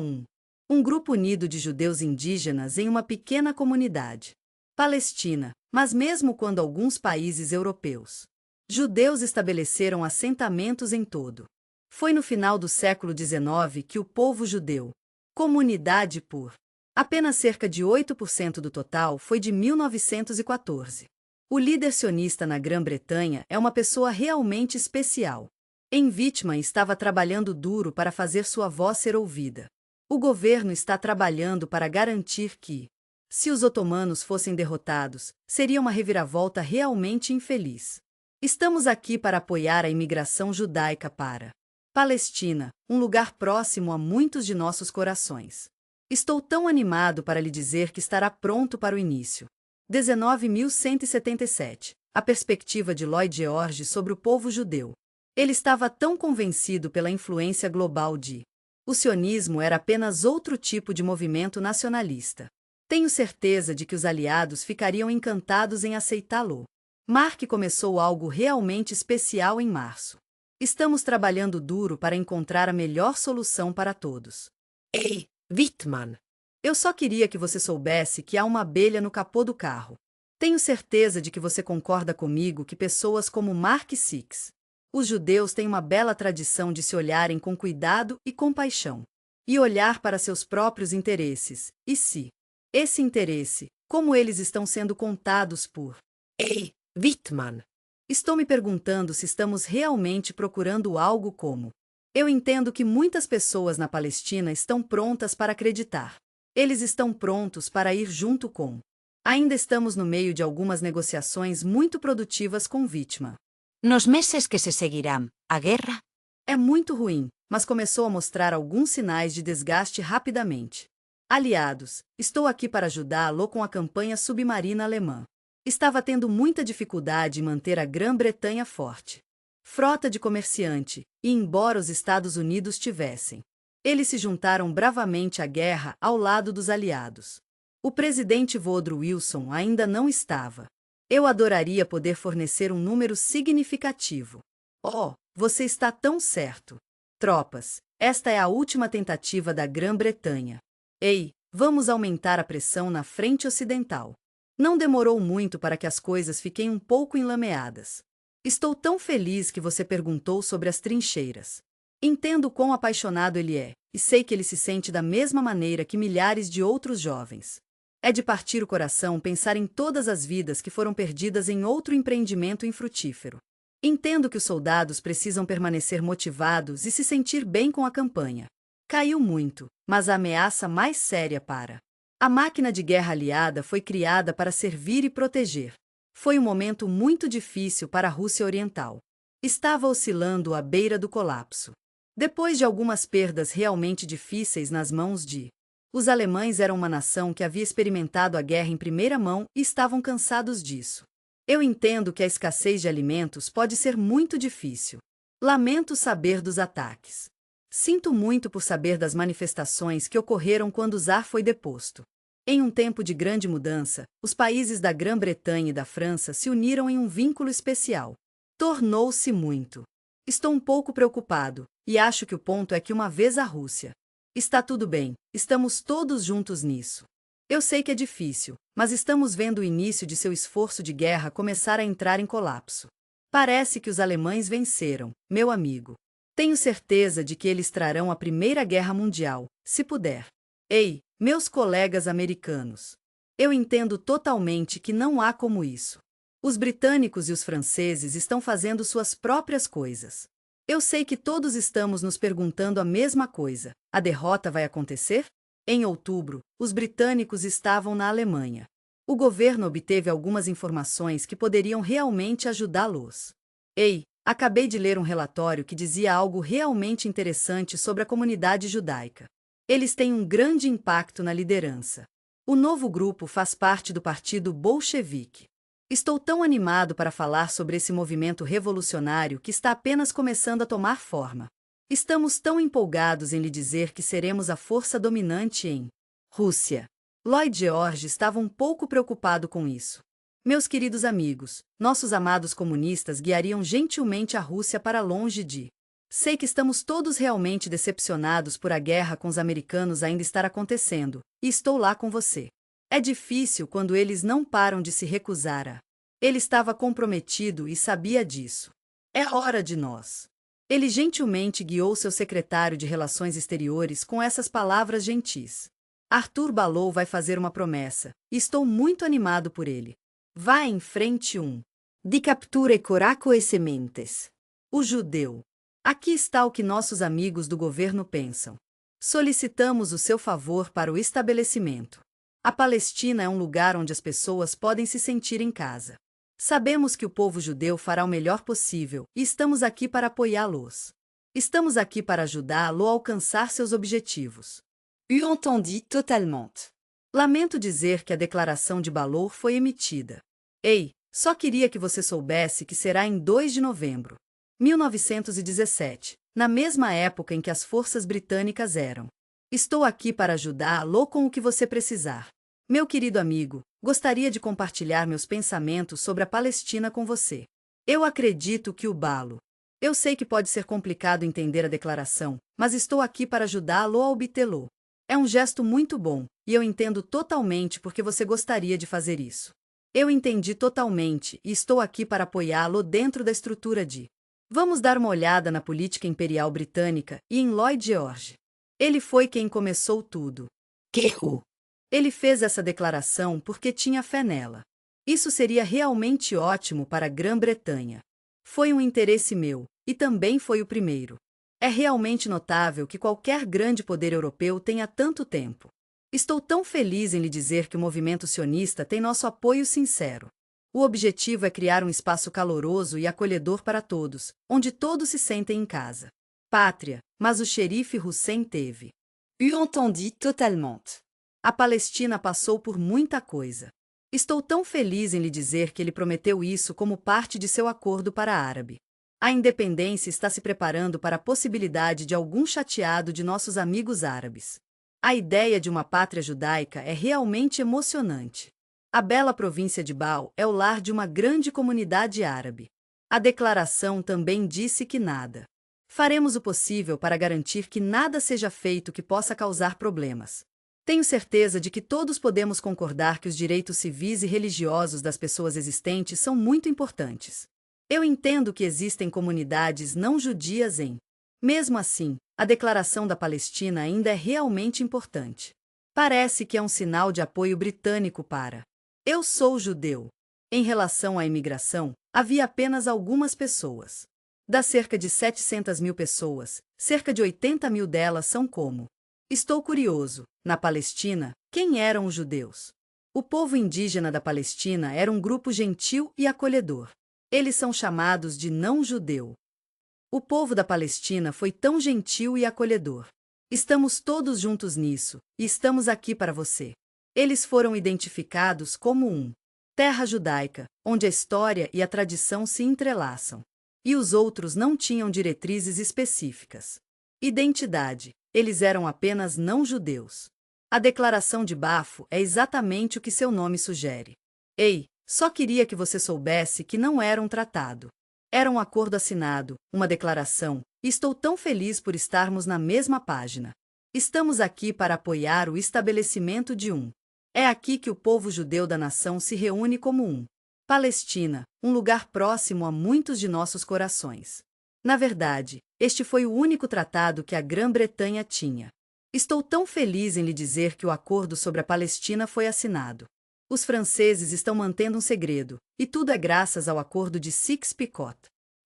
um grupo unido de judeus indígenas em uma pequena comunidade Palestina, mas mesmo quando alguns países europeus judeus estabeleceram assentamentos em todo. Foi no final do século XIX que o povo judeu, comunidade por apenas cerca de 8% do total, foi de 1914. O líder sionista na Grã-Bretanha é uma pessoa realmente especial. Em Whitman estava trabalhando duro para fazer sua voz ser ouvida. O governo está trabalhando para garantir que, se os otomanos fossem derrotados, seria uma reviravolta realmente infeliz. Estamos aqui para apoiar a imigração judaica para Palestina, um lugar próximo a muitos de nossos corações. Estou tão animado para lhe dizer que estará pronto para o início. 19.177. A perspectiva de Lloyd George sobre o povo judeu. Ele estava tão convencido pela influência global de o sionismo era apenas outro tipo de movimento nacionalista. Tenho certeza de que os aliados ficariam encantados em aceitá-lo. Mark começou algo realmente especial em março. Estamos trabalhando duro para encontrar a melhor solução para todos. Ei, Whitman. Eu só queria que você soubesse que há uma abelha no capô do carro. Tenho certeza de que você concorda comigo que pessoas como Mark Six, os judeus têm uma bela tradição de se olharem com cuidado e compaixão, e olhar para seus próprios interesses, e se esse interesse, como eles estão sendo contados por. Ei, Whitman. Estou me perguntando se estamos realmente procurando algo como. Eu entendo que muitas pessoas na Palestina estão prontas para acreditar. Eles estão prontos para ir junto com. Ainda estamos no meio de algumas negociações muito produtivas com Whitman. Nos meses que se seguirán, a guerra. É muito ruim, mas começou a mostrar alguns sinais de desgaste rapidamente. Aliados, estou aqui para ajudá-lo com a campanha submarina alemã. Estava tendo muita dificuldade em manter a Grã-Bretanha forte. Frota de comerciante, e embora os Estados Unidos tivessem, eles se juntaram bravamente à guerra ao lado dos aliados. O presidente Woodrow Wilson ainda não estava. Eu adoraria poder fornecer um número significativo. Oh, você está tão certo. Tropas, esta é a última tentativa da Grã-Bretanha. Ei, vamos aumentar a pressão na frente ocidental. Não demorou muito para que as coisas fiquem um pouco enlameadas. Estou tão feliz que você perguntou sobre as trincheiras. Entendo quão apaixonado ele é, e sei que ele se sente da mesma maneira que milhares de outros jovens. É de partir o coração pensar em todas as vidas que foram perdidas em outro empreendimento infrutífero. Entendo que os soldados precisam permanecer motivados e se sentir bem com a campanha. Caiu muito, mas a ameaça mais séria para. A máquina de guerra aliada foi criada para servir e proteger. Foi um momento muito difícil para a Rússia Oriental. Estava oscilando à beira do colapso. Depois de algumas perdas realmente difíceis nas mãos de. Os alemães eram uma nação que havia experimentado a guerra em primeira mão e estavam cansados disso. Eu entendo que a escassez de alimentos pode ser muito difícil. Lamento saber dos ataques. Sinto muito por saber das manifestações que ocorreram quando o Czar foi deposto. Em um tempo de grande mudança, os países da Grã-Bretanha e da França se uniram em um vínculo especial. Tornou-se muito. Estou um pouco preocupado, e acho que o ponto é que uma vez a Rússia. Está tudo bem, estamos todos juntos nisso. Eu sei que é difícil, mas estamos vendo o início de seu esforço de guerra começar a entrar em colapso. Parece que os alemães venceram, meu amigo. Tenho certeza de que eles trarão a Primeira Guerra Mundial, se puder. Ei, meus colegas americanos. Eu entendo totalmente que não há como isso. Os britânicos e os franceses estão fazendo suas próprias coisas. Eu sei que todos estamos nos perguntando a mesma coisa. A derrota vai acontecer? Em outubro, os britânicos estavam na Alemanha. O governo obteve algumas informações que poderiam realmente ajudá-los. Ei, acabei de ler um relatório que dizia algo realmente interessante sobre a comunidade judaica. Eles têm um grande impacto na liderança. O novo grupo faz parte do Partido Bolchevique. Estou tão animado para falar sobre esse movimento revolucionário que está apenas começando a tomar forma. Estamos tão empolgados em lhe dizer que seremos a força dominante em Rússia. Lloyd George estava um pouco preocupado com isso. Meus queridos amigos, nossos amados comunistas guiariam gentilmente a Rússia para longe de. Sei que estamos todos realmente decepcionados por a guerra com os americanos ainda estar acontecendo, e estou lá com você. É difícil quando eles não param de se recusar a. Ele estava comprometido e sabia disso. É hora de nós. Ele gentilmente guiou seu secretário de Relações Exteriores com essas palavras gentis. Arthur Balogh vai fazer uma promessa, e estou muito animado por ele. Vá em frente Di capture coraco e sementes. O judeu. Aqui está o que nossos amigos do governo pensam. Solicitamos o seu favor para o estabelecimento. A Palestina é um lugar onde as pessoas podem se sentir em casa. Sabemos que o povo judeu fará o melhor possível e estamos aqui para apoiá-los. Estamos aqui para ajudá-lo a alcançar seus objetivos. Eu entendi totalement. Lamento dizer que a declaração de Balogh foi emitida. Ei, só queria que você soubesse que será em 2 de novembro. 1917, na mesma época em que as forças britânicas eram. Estou aqui para ajudá-lo com o que você precisar. Meu querido amigo, gostaria de compartilhar meus pensamentos sobre a Palestina com você. Eu acredito que o Balogh. Eu sei que pode ser complicado entender a declaração, mas estou aqui para ajudá-lo a obtê-lo. É um gesto muito bom, e eu entendo totalmente porque você gostaria de fazer isso. Eu entendi totalmente e estou aqui para apoiá-lo dentro da estrutura de. Vamos dar uma olhada na política imperial britânica e em Lloyd George. Ele foi quem começou tudo. Ele fez essa declaração porque tinha fé nela. Isso seria realmente ótimo para a Grã-Bretanha. Foi um interesse meu, e também foi o primeiro. É realmente notável que qualquer grande poder europeu tenha tanto tempo. Estou tão feliz em lhe dizer que o movimento sionista tem nosso apoio sincero. O objetivo é criar um espaço caloroso e acolhedor para todos, onde todos se sentem em casa. Pátria, mas o xerife Hussein teve. Eu entendi totalement. A Palestina passou por muita coisa. Estou tão feliz em lhe dizer que ele prometeu isso como parte de seu acordo para árabe. A independência está se preparando para a possibilidade de algum chateado de nossos amigos árabes. A ideia de uma pátria judaica é realmente emocionante. A bela província de Baal é o lar de uma grande comunidade árabe. A declaração também disse que nada. Faremos o possível para garantir que nada seja feito que possa causar problemas. Tenho certeza de que todos podemos concordar que os direitos civis e religiosos das pessoas existentes são muito importantes. Eu entendo que existem comunidades não judias em. Mesmo assim, a declaração da Palestina ainda é realmente importante. Parece que é um sinal de apoio britânico para. Eu sou judeu. Em relação à imigração, havia apenas algumas pessoas. Das cerca de 700 mil pessoas, cerca de 80 mil delas são como. Estou curioso, na Palestina, quem eram os judeus? O povo indígena da Palestina era um grupo gentil e acolhedor. Eles são chamados de não-judeu. O povo da Palestina foi tão gentil e acolhedor. Estamos todos juntos nisso, e estamos aqui para você. Eles foram identificados como terra judaica, onde a história e a tradição se entrelaçam. E os outros não tinham diretrizes específicas. Identidade. Eles eram apenas não-judeus. A declaração de Balfour é exatamente o que seu nome sugere. Ei, só queria que você soubesse que não era um tratado. Era um acordo assinado, uma declaração, e estou tão feliz por estarmos na mesma página. Estamos aqui para apoiar o estabelecimento de É aqui que o povo judeu da nação se reúne como Palestina, um lugar próximo a muitos de nossos corações. Na verdade, este foi o único tratado que a Grã-Bretanha tinha. Estou tão feliz em lhe dizer que o acordo sobre a Palestina foi assinado. Os franceses estão mantendo um segredo, e tudo é graças ao acordo de Sykes-Picot.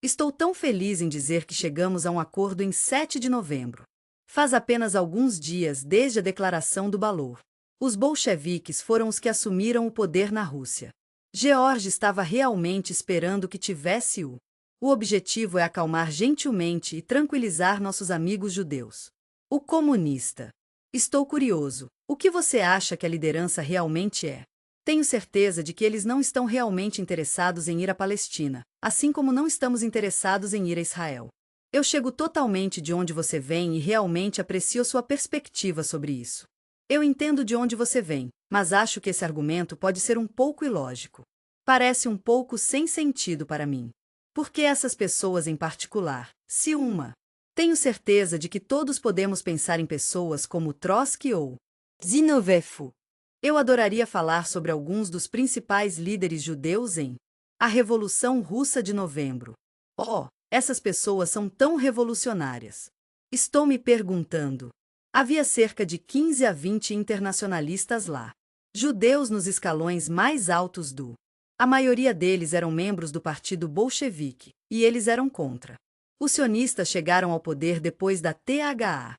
Estou tão feliz em dizer que chegamos a um acordo em 7 de novembro. Faz apenas alguns dias desde a declaração do Balor. Os bolcheviques foram os que assumiram o poder na Rússia. George estava realmente esperando que tivesse o. O objetivo é acalmar gentilmente e tranquilizar nossos amigos judeus. O comunista. Estou curioso. O que você acha que a liderança realmente é? Tenho certeza de que eles não estão realmente interessados em ir à Palestina, assim como não estamos interessados em ir a Israel. Eu chego totalmente de onde você vem e realmente aprecio sua perspectiva sobre isso. Eu entendo de onde você vem, mas acho que esse argumento pode ser um pouco ilógico. Parece um pouco sem sentido para mim. Por que essas pessoas em particular? Se uma. Tenho certeza de que todos podemos pensar em pessoas como Trotsky ou Zinoviev. Eu adoraria falar sobre alguns dos principais líderes judeus em A Revolução Russa de Novembro. Oh, essas pessoas são tão revolucionárias. Estou me perguntando. Havia cerca de 15 a 20 internacionalistas lá. Judeus nos escalões mais altos do. A maioria deles eram membros do Partido Bolchevique, e eles eram contra. Os sionistas chegaram ao poder depois da THA.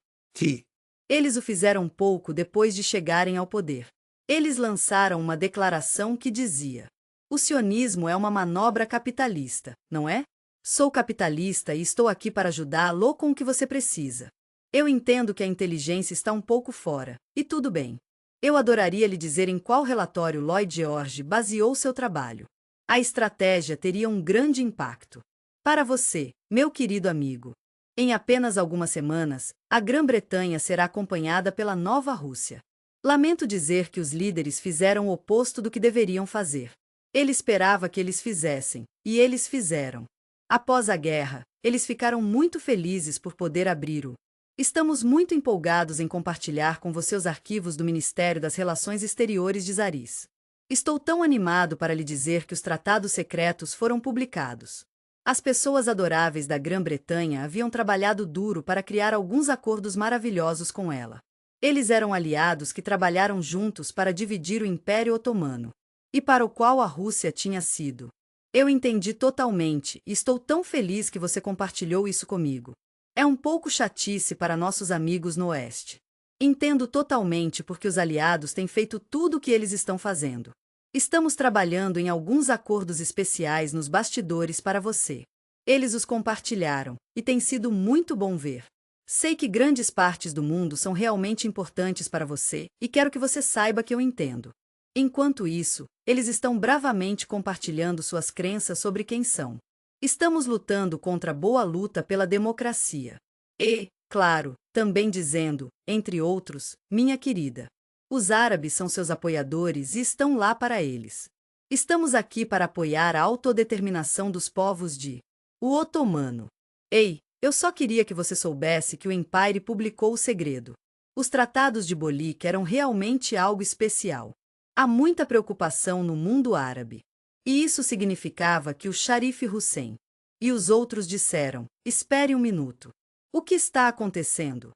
Eles o fizeram pouco depois de chegarem ao poder. Eles lançaram uma declaração que dizia: o sionismo é uma manobra capitalista, não é? Sou capitalista e estou aqui para ajudá-lo com o que você precisa. Eu entendo que a inteligência está um pouco fora, e tudo bem. Eu adoraria lhe dizer em qual relatório Lloyd George baseou seu trabalho. A estratégia teria um grande impacto. Para você, meu querido amigo. Em apenas algumas semanas, a Grã-Bretanha será acompanhada pela nova Rússia. Lamento dizer que os líderes fizeram o oposto do que deveriam fazer. Ele esperava que eles fizessem, e eles fizeram. Após a guerra, eles ficaram muito felizes por poder abrir o. Estamos muito empolgados em compartilhar com você os arquivos do Ministério das Relações Exteriores de Zaris. Estou tão animado para lhe dizer que os tratados secretos foram publicados. As pessoas adoráveis da Grã-Bretanha haviam trabalhado duro para criar alguns acordos maravilhosos com ela. Eles eram aliados que trabalharam juntos para dividir o Império Otomano, e para o qual a Rússia tinha sido. Eu entendi totalmente e estou tão feliz que você compartilhou isso comigo. É um pouco chatice para nossos amigos no Oeste. Entendo totalmente porque os aliados têm feito tudo o que eles estão fazendo. Estamos trabalhando em alguns acordos especiais nos bastidores para você. Eles os compartilharam, e tem sido muito bom ver. Sei que grandes partes do mundo são realmente importantes para você, e quero que você saiba que eu entendo. Enquanto isso, eles estão bravamente compartilhando suas crenças sobre quem são. Estamos lutando contra a boa luta pela democracia. E, claro, também dizendo, entre outros, minha querida. Os árabes são seus apoiadores e estão lá para eles. Estamos aqui para apoiar a autodeterminação dos povos de o otomano. Ei, eu só queria que você soubesse que o Empire publicou o segredo. Os tratados de Bolik eram realmente algo especial. Há muita preocupação no mundo árabe. E isso significava que o Sharif Hussein e os outros disseram: espere um minuto. O que está acontecendo?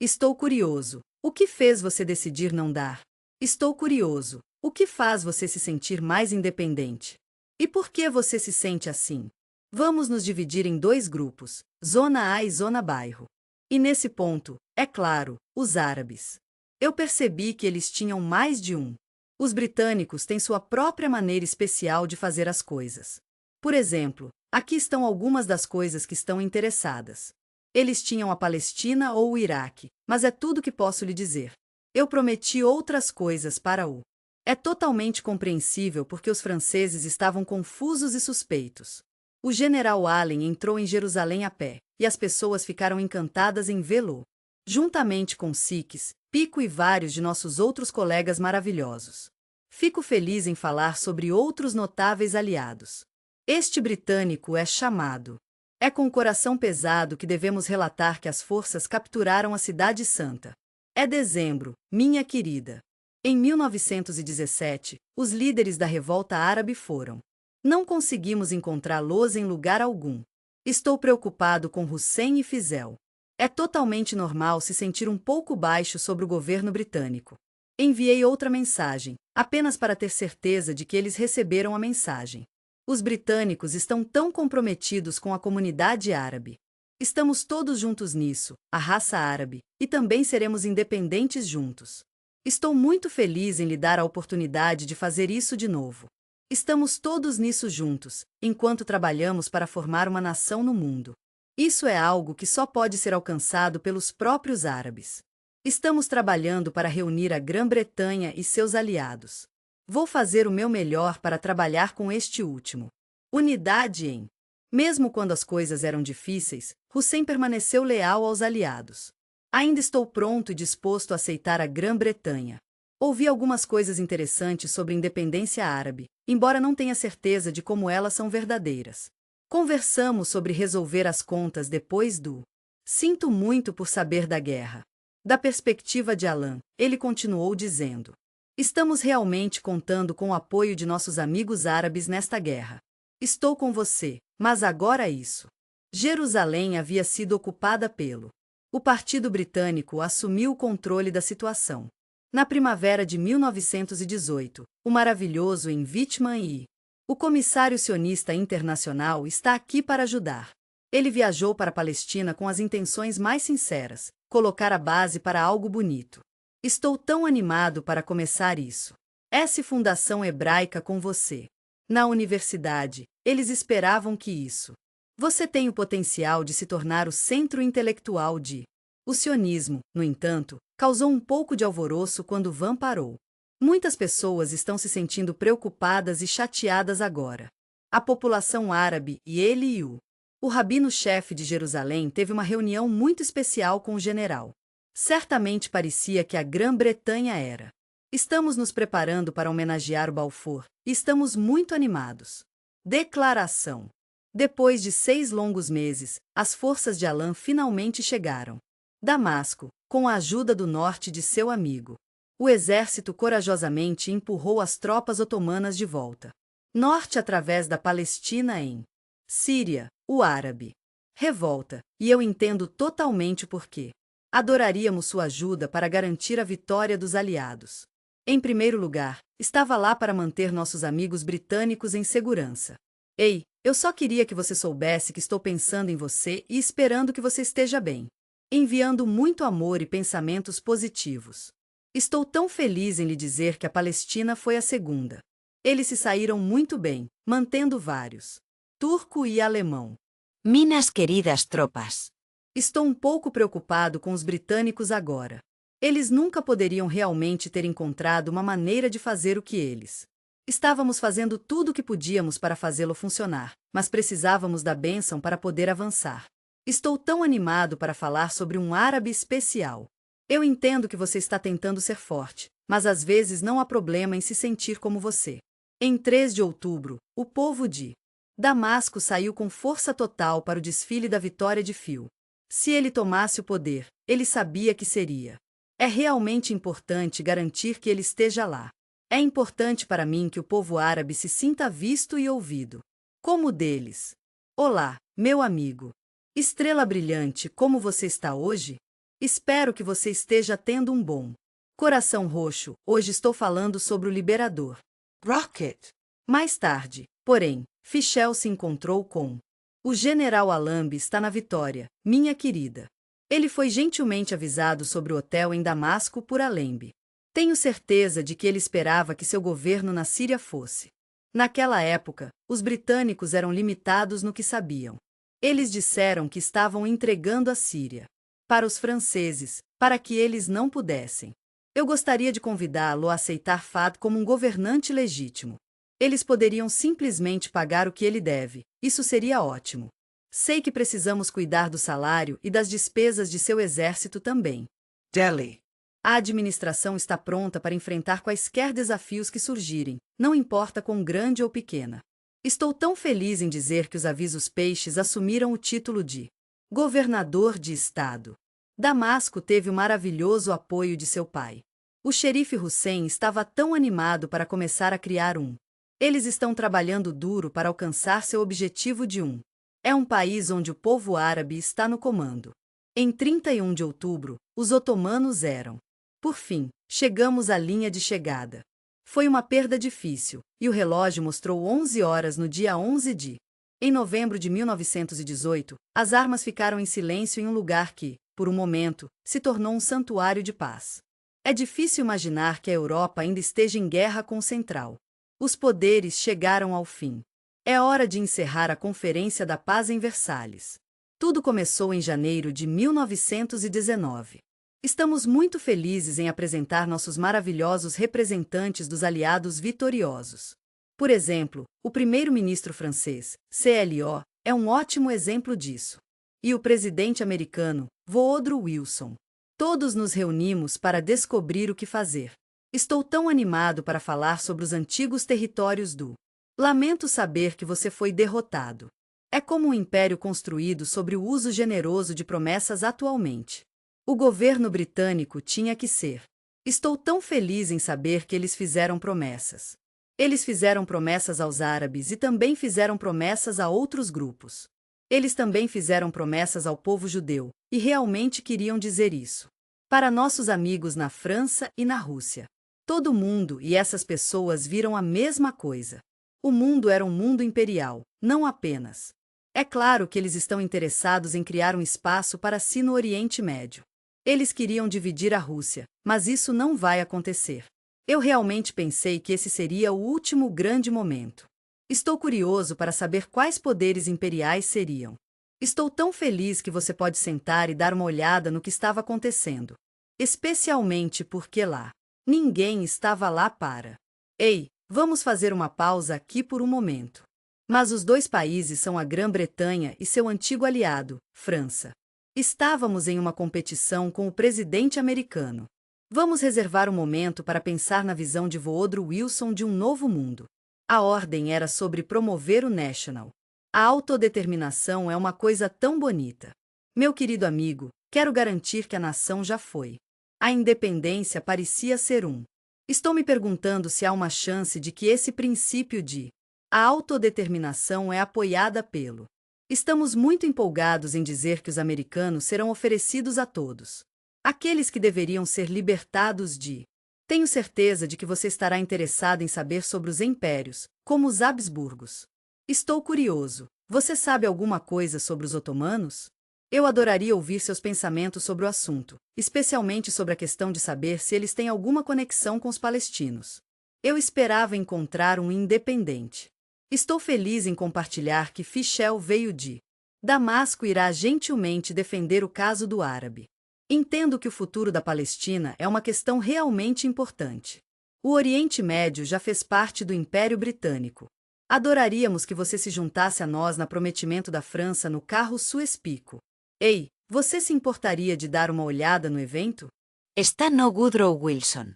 Estou curioso. O que fez você decidir não dar? Estou curioso. O que faz você se sentir mais independente? E por que você se sente assim? Vamos nos dividir em dois grupos, Zona A e Zona Bairro. E nesse ponto, é claro, os árabes. Eu percebi que eles tinham mais de um. Os britânicos têm sua própria maneira especial de fazer as coisas. Por exemplo, aqui estão algumas das coisas que estão interessadas. Eles tinham a Palestina ou o Iraque, mas é tudo que posso lhe dizer. Eu prometi outras coisas para o. É totalmente compreensível porque os franceses estavam confusos e suspeitos. O general Allen entrou em Jerusalém a pé, e as pessoas ficaram encantadas em vê-lo. Juntamente com Six, Pico e vários de nossos outros colegas maravilhosos. Fico feliz em falar sobre outros notáveis aliados. Este britânico é chamado. É com o coração pesado que devemos relatar que as forças capturaram a Cidade Santa. É dezembro, minha querida. Em 1917, os líderes da revolta árabe foram. Não conseguimos encontrá-los em lugar algum. Estou preocupado com Hussein e Fizel. É totalmente normal se sentir um pouco baixo sobre o governo britânico. Enviei outra mensagem, apenas para ter certeza de que eles receberam a mensagem. Os britânicos estão tão comprometidos com a comunidade árabe. Estamos todos juntos nisso, a raça árabe, e também seremos independentes juntos. Estou muito feliz em lhe dar a oportunidade de fazer isso de novo. Estamos todos nisso juntos, enquanto trabalhamos para formar uma nação no mundo. Isso é algo que só pode ser alcançado pelos próprios árabes. Estamos trabalhando para reunir a Grã-Bretanha e seus aliados. Vou fazer o meu melhor para trabalhar com este último. Unidade em. Mesmo quando as coisas eram difíceis, Hussein permaneceu leal aos aliados. Ainda estou pronto e disposto a aceitar a Grã-Bretanha. Ouvi algumas coisas interessantes sobre independência árabe, embora não tenha certeza de como elas são verdadeiras. Conversamos sobre resolver as contas depois do. Sinto muito por saber da guerra. Da perspectiva de Alan, ele continuou dizendo: estamos realmente contando com o apoio de nossos amigos árabes nesta guerra. Estou com você, mas agora isso. Jerusalém havia sido ocupada pelo. O Partido Britânico assumiu o controle da situação. Na primavera de 1918, o maravilhoso em Whitman e. O comissário sionista internacional está aqui para ajudar. Ele viajou para a Palestina com as intenções mais sinceras, colocar a base para algo bonito. Estou tão animado para começar isso. Essa fundação hebraica com você. Na universidade, eles esperavam que isso. Você tem o potencial de se tornar o centro intelectual de. O sionismo, no entanto, causou um pouco de alvoroço quando Van parou. Muitas pessoas estão se sentindo preocupadas e chateadas agora. A população árabe e ele e o rabino-chefe de Jerusalém teve uma reunião muito especial com o general. Certamente parecia que a Grã-Bretanha era. Estamos nos preparando para homenagear o Balfour, e estamos muito animados. Declaração. Depois de 6 longos meses, as forças de Alan finalmente chegaram. Damasco, com a ajuda do norte de seu amigo. O exército corajosamente empurrou as tropas otomanas de volta. Norte através da Palestina em. Síria, o árabe. Revolta, e eu entendo totalmente o porquê. Adoraríamos sua ajuda para garantir a vitória dos aliados. Em primeiro lugar, estava lá para manter nossos amigos britânicos em segurança. Ei, eu só queria que você soubesse que estou pensando em você e esperando que você esteja bem. Enviando muito amor e pensamentos positivos. Estou tão feliz em lhe dizer que a Palestina foi a segunda. Eles se saíram muito bem, mantendo vários. Turco e alemão. Minhas queridas tropas. Estou um pouco preocupado com os britânicos agora. Eles nunca poderiam realmente ter encontrado uma maneira de fazer o que eles. Estávamos fazendo tudo o que podíamos para fazê-lo funcionar, mas precisávamos da bênção para poder avançar. Estou tão animado para falar sobre um árabe especial. Eu entendo que você está tentando ser forte, mas às vezes não há problema em se sentir como você. Em 3 de outubro, o povo de Damasco saiu com força total para o desfile da vitória de Phil. Se ele tomasse o poder, ele sabia que seria. É realmente importante garantir que ele esteja lá. É importante para mim que o povo árabe se sinta visto e ouvido. Como o deles. Olá, meu amigo. Estrela brilhante, como você está hoje? Espero que você esteja tendo um bom coração roxo. Hoje estou falando sobre o liberador. Rocket. Mais tarde, porém, Fischel se encontrou com o general Alambi está na vitória, minha querida. Ele foi gentilmente avisado sobre o hotel em Damasco por Alembi. Tenho certeza de que ele esperava que seu governo na Síria fosse. Naquela época, os britânicos eram limitados no que sabiam. Eles disseram que estavam entregando a Síria para os franceses, para que eles não pudessem. Eu gostaria de convidá-lo a aceitar Fad como um governante legítimo. Eles poderiam simplesmente pagar o que ele deve, isso seria ótimo. Sei que precisamos cuidar do salário e das despesas de seu exército também. Delhi. A administração está pronta para enfrentar quaisquer desafios que surgirem, não importa quão grande ou pequena. Estou tão feliz em dizer que os avisos peixes assumiram o título de governador de estado. Damasco teve o maravilhoso apoio de seu pai. O xerife Hussein estava tão animado para começar a criar um. Eles estão trabalhando duro para alcançar seu objetivo de um. É um país onde o povo árabe está no comando. Em 31 de outubro, os otomanos eram. Por fim, chegamos à linha de chegada. Foi uma perda difícil, e o relógio mostrou 11 horas no dia 11 de Em novembro de 1918, as armas ficaram em silêncio em um lugar que, por um momento, se tornou um santuário de paz. É difícil imaginar que a Europa ainda esteja em guerra com o Central. Os poderes chegaram ao fim. É hora de encerrar a Conferência da Paz em Versalhes. Tudo começou em janeiro de 1919. Estamos muito felizes em apresentar nossos maravilhosos representantes dos aliados vitoriosos. Por exemplo, o primeiro-ministro francês, CLO, é um ótimo exemplo disso. E o presidente americano, Woodrow Wilson. Todos nos reunimos para descobrir o que fazer. Estou tão animado para falar sobre os antigos territórios do. Lamento saber que você foi derrotado. É como um império construído sobre o uso generoso de promessas atualmente. O governo britânico tinha que ser. Estou tão feliz em saber que eles fizeram promessas. Eles fizeram promessas aos árabes e também fizeram promessas a outros grupos. Eles também fizeram promessas ao povo judeu, e realmente queriam dizer isso. Para nossos amigos na França e na Rússia. Todo mundo e essas pessoas viram a mesma coisa. O mundo era um mundo imperial, não apenas. É claro que eles estão interessados em criar um espaço para si no Oriente Médio. Eles queriam dividir a Rússia, mas isso não vai acontecer. Eu realmente pensei que esse seria o último grande momento. Estou curioso para saber quais poderes imperiais seriam. Estou tão feliz que você pode sentar e dar uma olhada no que estava acontecendo. Especialmente porque lá. Ninguém estava lá para. Ei, vamos fazer uma pausa aqui por um momento. Mas os dois países são a Grã-Bretanha e seu antigo aliado, França. Estávamos em uma competição com o presidente americano. Vamos reservar um momento para pensar na visão de Woodrow Wilson de um novo mundo. A ordem era sobre promover o national. A autodeterminação é uma coisa tão bonita. Meu querido amigo, quero garantir que a nação já foi. A independência parecia ser um. Estou me perguntando se há uma chance de que esse princípio de a autodeterminação é apoiada pelo. Estamos muito empolgados em dizer que os americanos serão oferecidos a todos. Aqueles que deveriam ser libertados de. Tenho certeza de que você estará interessado em saber sobre os impérios, como os Habsburgos. Estou curioso. Você sabe alguma coisa sobre os otomanos? Eu adoraria ouvir seus pensamentos sobre o assunto, especialmente sobre a questão de saber se eles têm alguma conexão com os palestinos. Eu esperava encontrar um independente. Estou feliz em compartilhar que Fischel veio de. Damasco irá gentilmente defender o caso do árabe. Entendo que o futuro da Palestina é uma questão realmente importante. O Oriente Médio já fez parte do Império Britânico. Adoraríamos que você se juntasse a nós na prometimento da França no carro Suez-Pico. Ei, você se importaria de dar uma olhada no evento? Está no Woodrow Wilson.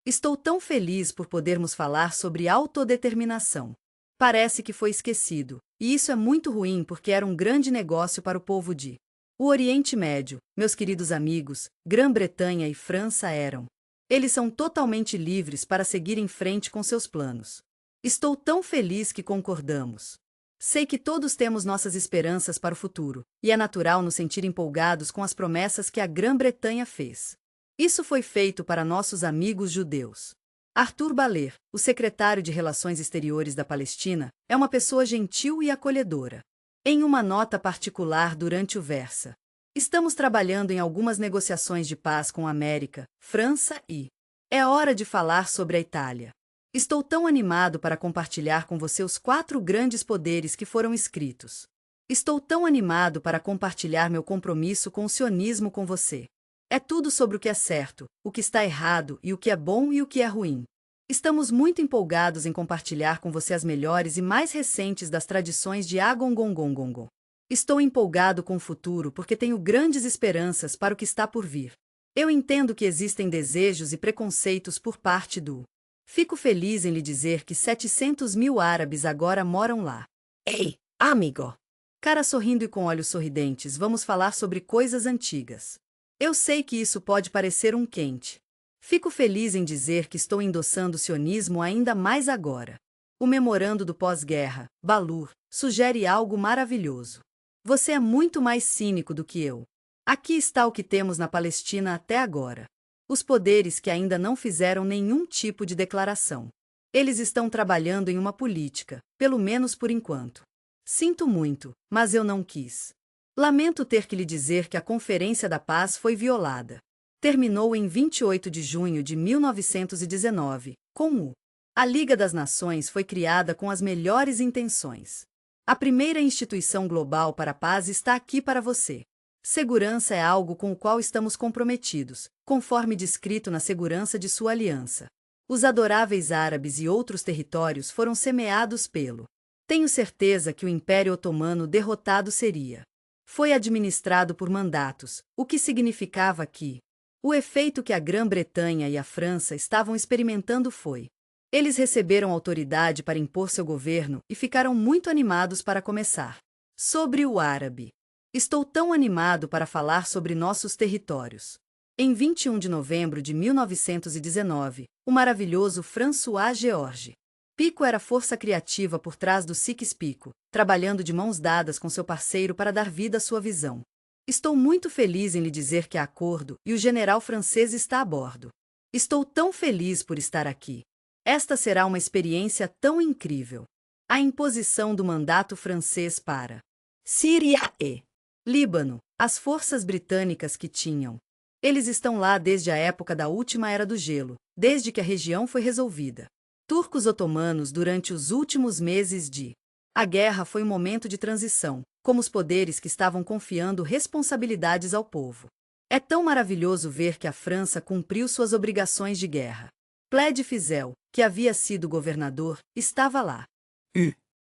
Estou tão feliz por podermos falar sobre autodeterminação. Parece que foi esquecido, e isso é muito ruim porque era um grande negócio para o povo de. O Oriente Médio, meus queridos amigos, Grã-Bretanha e França eram. Eles são totalmente livres para seguir em frente com seus planos. Estou tão feliz que concordamos. Sei que todos temos nossas esperanças para o futuro, e é natural nos sentir empolgados com as promessas que a Grã-Bretanha fez. Isso foi feito para nossos amigos judeus. Arthur Baler, o secretário de Relações Exteriores da Palestina, é uma pessoa gentil e acolhedora. Em uma nota particular durante o Versa, estamos trabalhando em algumas negociações de paz com a América, França e. É hora de falar sobre a Itália. Estou tão animado para compartilhar com você os 4 grandes poderes que foram escritos. Estou tão animado para compartilhar meu compromisso com o sionismo com você. É tudo sobre o que é certo, o que está errado e o que é bom e o que é ruim. Estamos muito empolgados em compartilhar com você as melhores e mais recentes das tradições de Agongongongongo. Estou empolgado com o futuro porque tenho grandes esperanças para o que está por vir. Eu entendo que existem desejos e preconceitos por parte do. Fico feliz em lhe dizer que 700 mil árabes agora moram lá. Ei, amigo. Cara sorrindo e com olhos sorridentes, vamos falar sobre coisas antigas. Eu sei que isso pode parecer um quente. Fico feliz em dizer que estou endossando o sionismo ainda mais agora. O memorando do pós-guerra, Balur, sugere algo maravilhoso. Você é muito mais cínico do que eu. Aqui está o que temos na Palestina até agora. Os poderes que ainda não fizeram nenhum tipo de declaração. Eles estão trabalhando em uma política, pelo menos por enquanto. Sinto muito, mas eu não quis. Lamento ter que lhe dizer que a Conferência da Paz foi violada. Terminou em 28 de junho de 1919, com a Liga das Nações foi criada com as melhores intenções. A primeira instituição global para a paz está aqui para você. Segurança é algo com o qual estamos comprometidos, conforme descrito na segurança de sua aliança. Os adoráveis árabes e outros territórios foram semeados pelo. Tenho certeza que o Império Otomano derrotado seria. Foi administrado por mandatos, o que significava que o efeito que a Grã-Bretanha e a França estavam experimentando foi. Eles receberam autoridade para impor seu governo e ficaram muito animados para começar. Sobre o árabe. Estou tão animado para falar sobre nossos territórios. Em 21 de novembro de 1919, o maravilhoso François Georges Picot era a força criativa por trás do Sykes-Picot, trabalhando de mãos dadas com seu parceiro para dar vida à sua visão. Estou muito feliz em lhe dizer que há acordo e o general francês está a bordo. Estou tão feliz por estar aqui. Esta será uma experiência tão incrível. A imposição do mandato francês para Síria e Líbano, as forças britânicas que tinham. Eles estão lá desde a época da última Era do Gelo, desde que a região foi resolvida. Turcos otomanos durante os últimos meses de. A guerra foi um momento de transição, como os poderes que estavam confiando responsabilidades ao povo. É tão maravilhoso ver que a França cumpriu suas obrigações de guerra. Plaid Fizel, que havia sido governador, estava lá.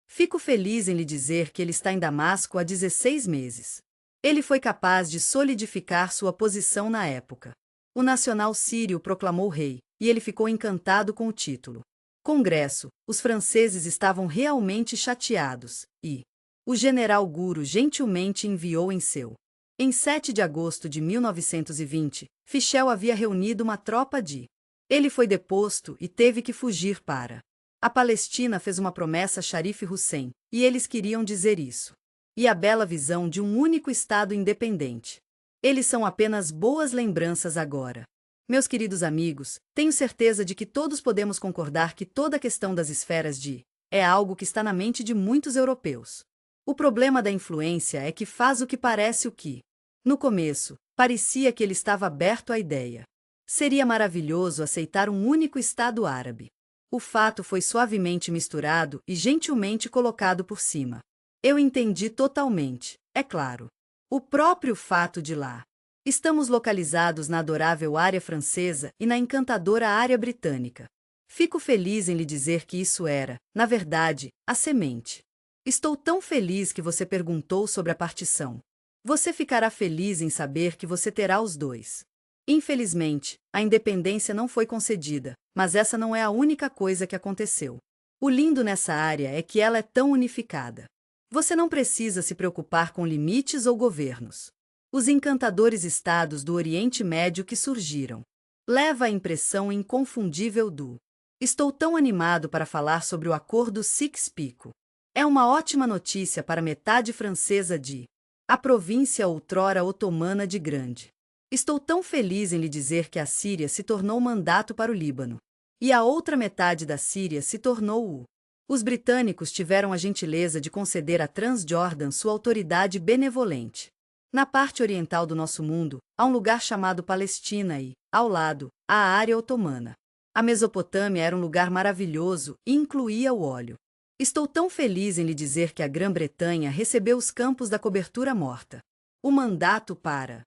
Fico feliz em lhe dizer que ele está em Damasco há 16 meses. Ele foi capaz de solidificar sua posição na época. O nacional sírio proclamou rei, e ele ficou encantado com o título. Congresso, os franceses estavam realmente chateados, e o general Gouraud gentilmente enviou Em 7 de agosto de 1920, Fichel havia reunido uma tropa de. Ele foi deposto e teve que fugir para. A Palestina fez uma promessa a Sharif Hussein, e eles queriam dizer isso. E a bela visão de um único Estado independente. Eles são apenas boas lembranças agora. Meus queridos amigos, tenho certeza de que todos podemos concordar que toda a questão das esferas de é algo que está na mente de muitos europeus. O problema da influência é que faz o que parece o que. No começo, parecia que ele estava aberto à ideia. Seria maravilhoso aceitar um único Estado árabe. O fato foi suavemente misturado e gentilmente colocado por cima. Eu entendi totalmente, é claro. O próprio fato de lá. Estamos localizados na adorável área francesa e na encantadora área britânica. Fico feliz em lhe dizer que isso era, na verdade, a semente. Estou tão feliz que você perguntou sobre a partição. Você ficará feliz em saber que você terá os dois. Infelizmente, a independência não foi concedida, mas essa não é a única coisa que aconteceu. O lindo nessa área é que ela é tão unificada. Você não precisa se preocupar com limites ou governos. Os encantadores estados do Oriente Médio que surgiram. Leva a impressão inconfundível do. Estou tão animado para falar sobre o acordo Sykes-Picot. É uma ótima notícia para a metade francesa de. A província outrora otomana de Grande. Estou tão feliz em lhe dizer que a Síria se tornou mandato para o Líbano. E a outra metade da Síria se tornou o. Os britânicos tiveram a gentileza de conceder a Transjordan sua autoridade benevolente. Na parte oriental do nosso mundo, há um lugar chamado Palestina e, ao lado, a área otomana. A Mesopotâmia era um lugar maravilhoso e incluía o óleo. Estou tão feliz em lhe dizer que a Grã-Bretanha recebeu os campos da cobertura morta. O mandato para.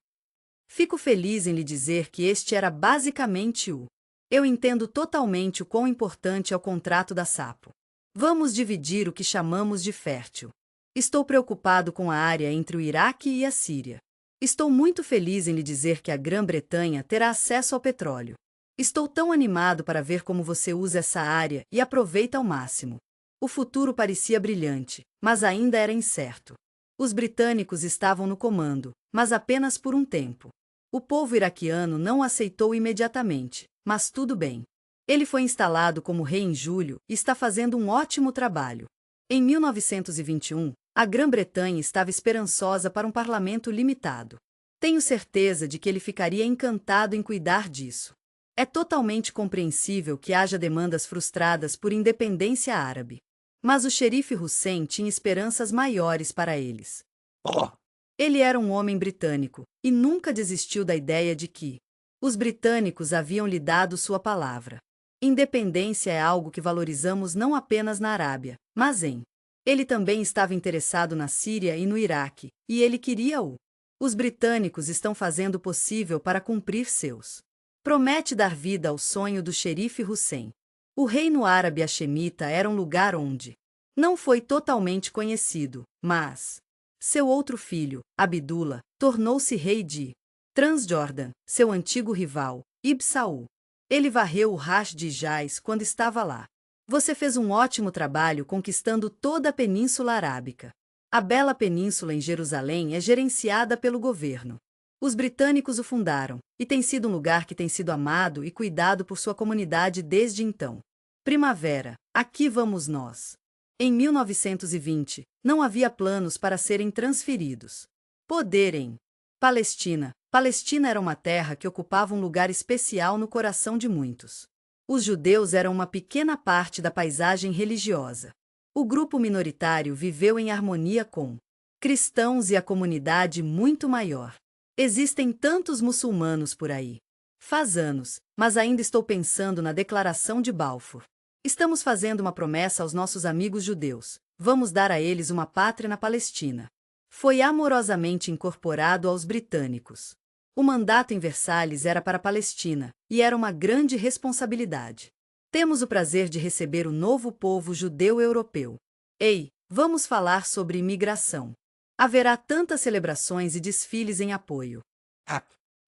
Fico feliz em lhe dizer que este era basicamente o. Eu entendo totalmente o quão importante é o contrato da Sapo. Vamos dividir o que chamamos de fértil. Estou preocupado com a área entre o Iraque e a Síria. Estou muito feliz em lhe dizer que a Grã-Bretanha terá acesso ao petróleo. Estou tão animado para ver como você usa essa área e aproveita ao máximo. O futuro parecia brilhante, mas ainda era incerto. Os britânicos estavam no comando, mas apenas por um tempo. O povo iraquiano não o aceitou imediatamente, mas tudo bem. Ele foi instalado como rei em julho e está fazendo um ótimo trabalho. Em 1921, a Grã-Bretanha estava esperançosa para um parlamento limitado. Tenho certeza de que ele ficaria encantado em cuidar disso. É totalmente compreensível que haja demandas frustradas por independência árabe. Mas o xerife Hussein tinha esperanças maiores para eles. Oh, Ele era um homem britânico e nunca desistiu da ideia de que os britânicos haviam lhe dado sua palavra. Independência é algo que valorizamos não apenas na Arábia, mas em. Ele também estava interessado na Síria e no Iraque, e ele queria-o. Os britânicos estão fazendo o possível para cumprir seus. Promete dar vida ao sonho do xerife Hussein. O reino árabe hashemita era um lugar onde não foi totalmente conhecido, mas seu outro filho, Abdullah, tornou-se rei de Transjordan, seu antigo rival, Ibn Saul. Ele varreu o Rash de Jais quando estava lá. Você fez um ótimo trabalho conquistando toda a Península Arábica. A bela península em Jerusalém é gerenciada pelo governo. Os britânicos o fundaram, e tem sido um lugar que tem sido amado e cuidado por sua comunidade desde então. Primavera, aqui vamos nós. Em 1920, não havia planos para serem transferidos. Poder em Palestina. Palestina era uma terra que ocupava um lugar especial no coração de muitos. Os judeus eram uma pequena parte da paisagem religiosa. O grupo minoritário viveu em harmonia com cristãos e a comunidade muito maior. Existem tantos muçulmanos por aí. Faz anos, mas ainda estou pensando na Declaração de Balfour. Estamos fazendo uma promessa aos nossos amigos judeus. Vamos dar a eles uma pátria na Palestina. Foi amorosamente incorporado aos britânicos. O mandato em Versalhes era para a Palestina, e era uma grande responsabilidade. Temos o prazer de receber o novo povo judeu europeu. Ei, vamos falar sobre imigração. Haverá tantas celebrações e desfiles em apoio.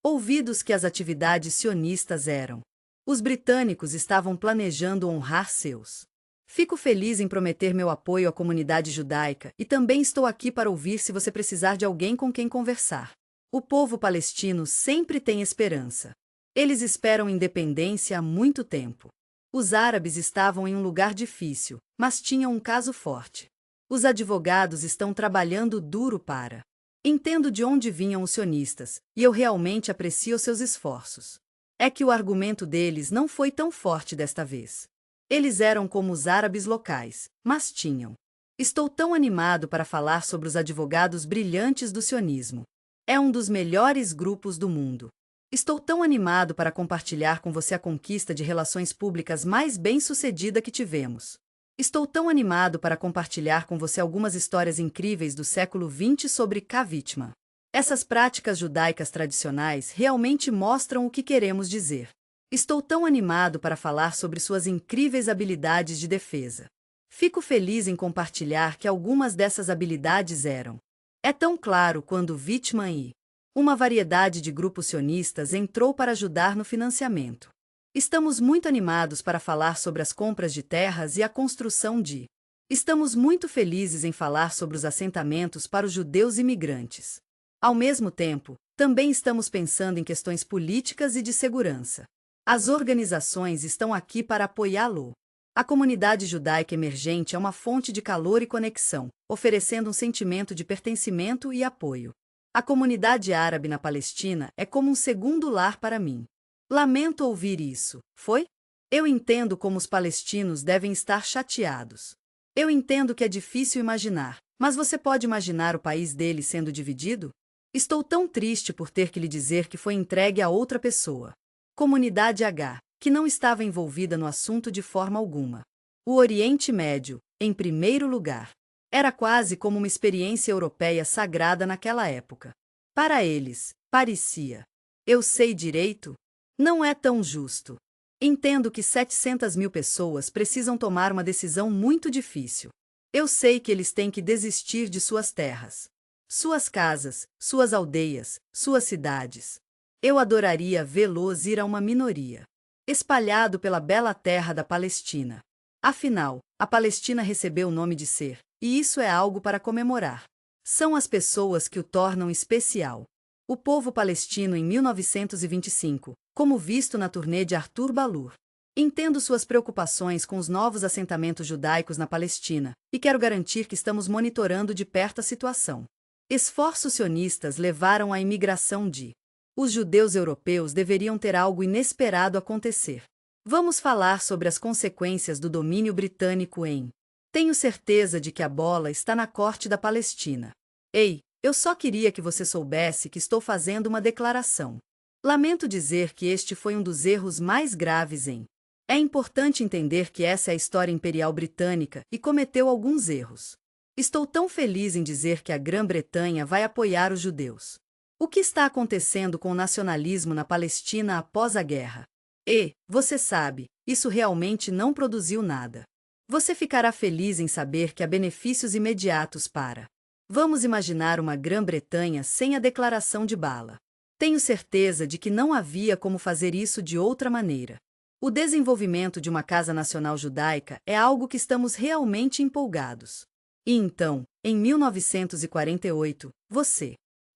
Ouvidos que as atividades sionistas eram. Os britânicos estavam planejando honrar seus. Fico feliz em prometer meu apoio à comunidade judaica e também estou aqui para ouvir se você precisar de alguém com quem conversar. O povo palestino sempre tem esperança. Eles esperam independência há muito tempo. Os árabes estavam em um lugar difícil, mas tinham um caso forte. Os advogados estão trabalhando duro para. Entendo de onde vinham os sionistas, e eu realmente aprecio seus esforços. É que o argumento deles não foi tão forte desta vez. Eles eram como os árabes locais, mas tinham. Estou tão animado para falar sobre os advogados brilhantes do sionismo. É um dos melhores grupos do mundo. Estou tão animado para compartilhar com você a conquista de relações públicas mais bem-sucedida que tivemos. Estou tão animado para compartilhar com você algumas histórias incríveis do século XX sobre Kavitman. Essas práticas judaicas tradicionais realmente mostram o que queremos dizer. Estou tão animado para falar sobre suas incríveis habilidades de defesa. Fico feliz em compartilhar que algumas dessas habilidades eram. É tão claro quando Wittmann e uma variedade de grupos sionistas entrou para ajudar no financiamento. Estamos muito animados para falar sobre as compras de terras e a construção de. Estamos muito felizes em falar sobre os assentamentos para os judeus imigrantes. Ao mesmo tempo, também estamos pensando em questões políticas e de segurança. As organizações estão aqui para apoiá-lo. A comunidade judaica emergente é uma fonte de calor e conexão, oferecendo um sentimento de pertencimento e apoio. A comunidade árabe na Palestina é como um segundo lar para mim. Lamento ouvir isso, foi? Eu entendo como os palestinos devem estar chateados. Eu entendo que é difícil imaginar, mas você pode imaginar o país deles sendo dividido? Estou tão triste por ter que lhe dizer que foi entregue a outra pessoa. Comunidade H, que não estava envolvida no assunto de forma alguma. O Oriente Médio, em primeiro lugar. Era quase como uma experiência europeia sagrada naquela época. Para eles, parecia. Eu sei direito? Não é tão justo. Entendo que 700.000 pessoas precisam tomar uma decisão muito difícil. Eu sei que eles têm que desistir de suas terras. Suas casas, suas aldeias, suas cidades. Eu adoraria vê-los ir a uma minoria. Espalhado pela bela terra da Palestina. Afinal, a Palestina recebeu o nome de ser, e isso é algo para comemorar. São as pessoas que o tornam especial. O povo palestino em 1925, como visto na turnê de Artur Balur. Entendo suas preocupações com os novos assentamentos judaicos na Palestina, e quero garantir que estamos monitorando de perto a situação. Esforços sionistas levaram à imigração de. Os judeus europeus deveriam ter algo inesperado acontecer. Vamos falar sobre as consequências do domínio britânico em Tenho certeza de que a bola está na corte da Palestina. Ei, eu só queria que você soubesse que estou fazendo uma declaração. Lamento dizer que este foi um dos erros mais graves em. É importante entender que essa é a história imperial britânica e cometeu alguns erros. Estou tão feliz em dizer que a Grã-Bretanha vai apoiar os judeus. O que está acontecendo com o nacionalismo na Palestina após a guerra? E, você sabe, isso realmente não produziu nada. Você ficará feliz em saber que há benefícios imediatos para. Vamos imaginar uma Grã-Bretanha sem a declaração de Bala. Tenho certeza de que não havia como fazer isso de outra maneira. O desenvolvimento de uma Casa Nacional Judaica é algo que estamos realmente empolgados. E então, em 1948,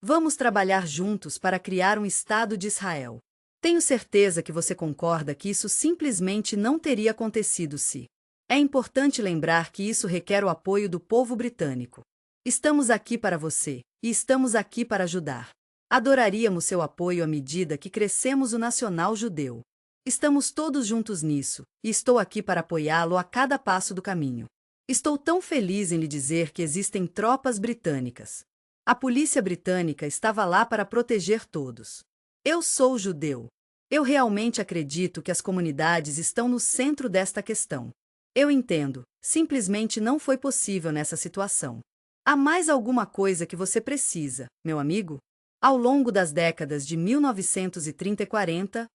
vamos trabalhar juntos para criar um Estado de Israel. Tenho certeza que você concorda que isso simplesmente não teria acontecido se. É importante lembrar que isso requer o apoio do povo britânico. Estamos aqui para você, e estamos aqui para ajudar. Adoraríamos seu apoio à medida que crescemos o nacional judeu. Estamos todos juntos nisso, e estou aqui para apoiá-lo a cada passo do caminho. Estou tão feliz em lhe dizer que existem tropas britânicas. A polícia britânica estava lá para proteger todos. Eu sou judeu. Eu realmente acredito que as comunidades estão no centro desta questão. Eu entendo, simplesmente não foi possível nessa situação. Há mais alguma coisa que você precisa, meu amigo? Ao longo das décadas de 1930 e 40,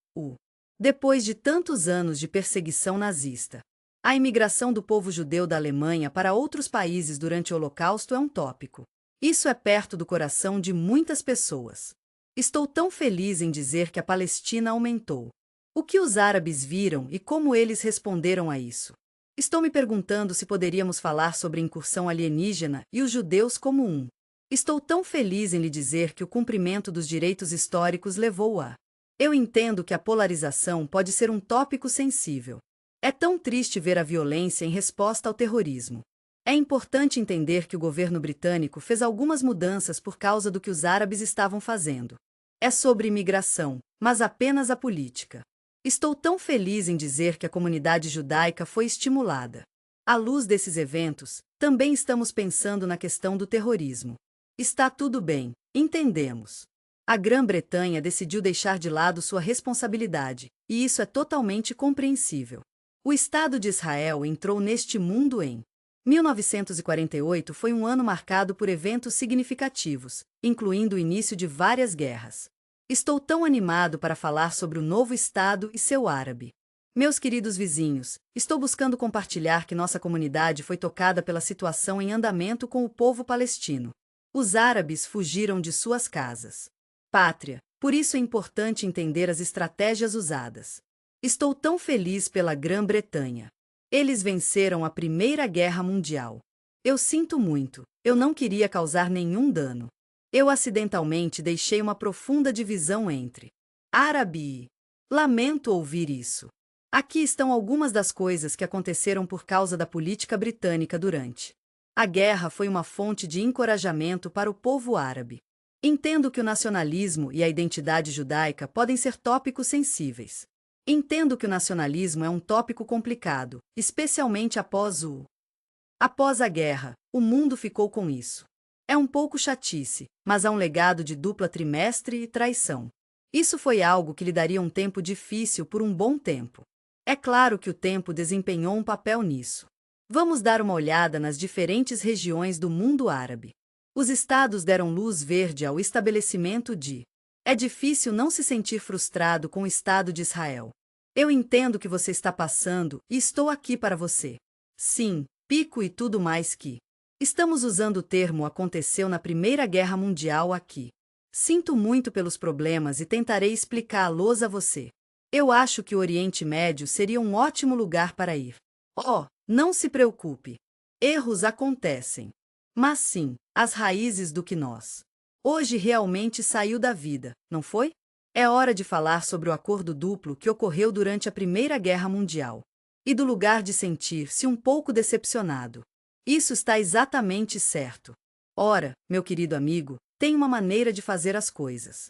depois de tantos anos de perseguição nazista, a imigração do povo judeu da Alemanha para outros países durante o Holocausto é um tópico. Isso é perto do coração de muitas pessoas. Estou tão feliz em dizer que a Palestina aumentou. O que os árabes viram e como eles responderam a isso? Estou me perguntando se poderíamos falar sobre incursão alienígena e os judeus como um. Estou tão feliz em lhe dizer que o cumprimento dos direitos históricos levou a. Eu entendo que a polarização pode ser um tópico sensível. É tão triste ver a violência em resposta ao terrorismo. É importante entender que o governo britânico fez algumas mudanças por causa do que os árabes estavam fazendo. É sobre imigração, mas apenas a política. Estou tão feliz em dizer que a comunidade judaica foi estimulada. À luz desses eventos, também estamos pensando na questão do terrorismo. Está tudo bem, entendemos. A Grã-Bretanha decidiu deixar de lado sua responsabilidade, e isso é totalmente compreensível. O Estado de Israel entrou neste mundo em 1948 foi um ano marcado por eventos significativos, incluindo o início de várias guerras. Estou tão animado para falar sobre o novo Estado e seu árabe. Meus queridos vizinhos, estou buscando compartilhar que nossa comunidade foi tocada pela situação em andamento com o povo palestino. Os árabes fugiram de suas casas. Pátria, por isso é importante entender as estratégias usadas. Estou tão feliz pela Grã-Bretanha. Eles venceram a Primeira Guerra Mundial. Eu sinto muito, eu não queria causar nenhum dano. Eu acidentalmente deixei uma profunda divisão entre árabe e. Lamento ouvir isso. Aqui estão algumas das coisas que aconteceram por causa da política britânica durante. A guerra foi uma fonte de encorajamento para o povo árabe. Entendo que o nacionalismo e a identidade judaica podem ser tópicos sensíveis. Entendo que o nacionalismo é um tópico complicado, especialmente após a guerra, o mundo ficou com isso. É um pouco chatice, mas há um legado de dupla trimestre e traição. Isso foi algo que lhe daria um tempo difícil por um bom tempo. É claro que o tempo desempenhou um papel nisso. Vamos dar uma olhada nas diferentes regiões do mundo árabe. Os estados deram luz verde ao estabelecimento de. É difícil não se sentir frustrado com o Estado de Israel. Eu entendo o que você está passando e estou aqui para você. Sim, pico e tudo mais que. Estamos usando o termo aconteceu na Primeira Guerra Mundial aqui. Sinto muito pelos problemas e tentarei explicá-los a você. Eu acho que o Oriente Médio seria um ótimo lugar para ir. Oh, não se preocupe. Erros acontecem. Mas sim, as raízes do que nós. Hoje realmente saiu da vida, não foi? É hora de falar sobre o acordo duplo que ocorreu durante a Primeira Guerra Mundial. E do lugar de sentir-se um pouco decepcionado. Isso está exatamente certo. Ora, meu querido amigo, tem uma maneira de fazer as coisas.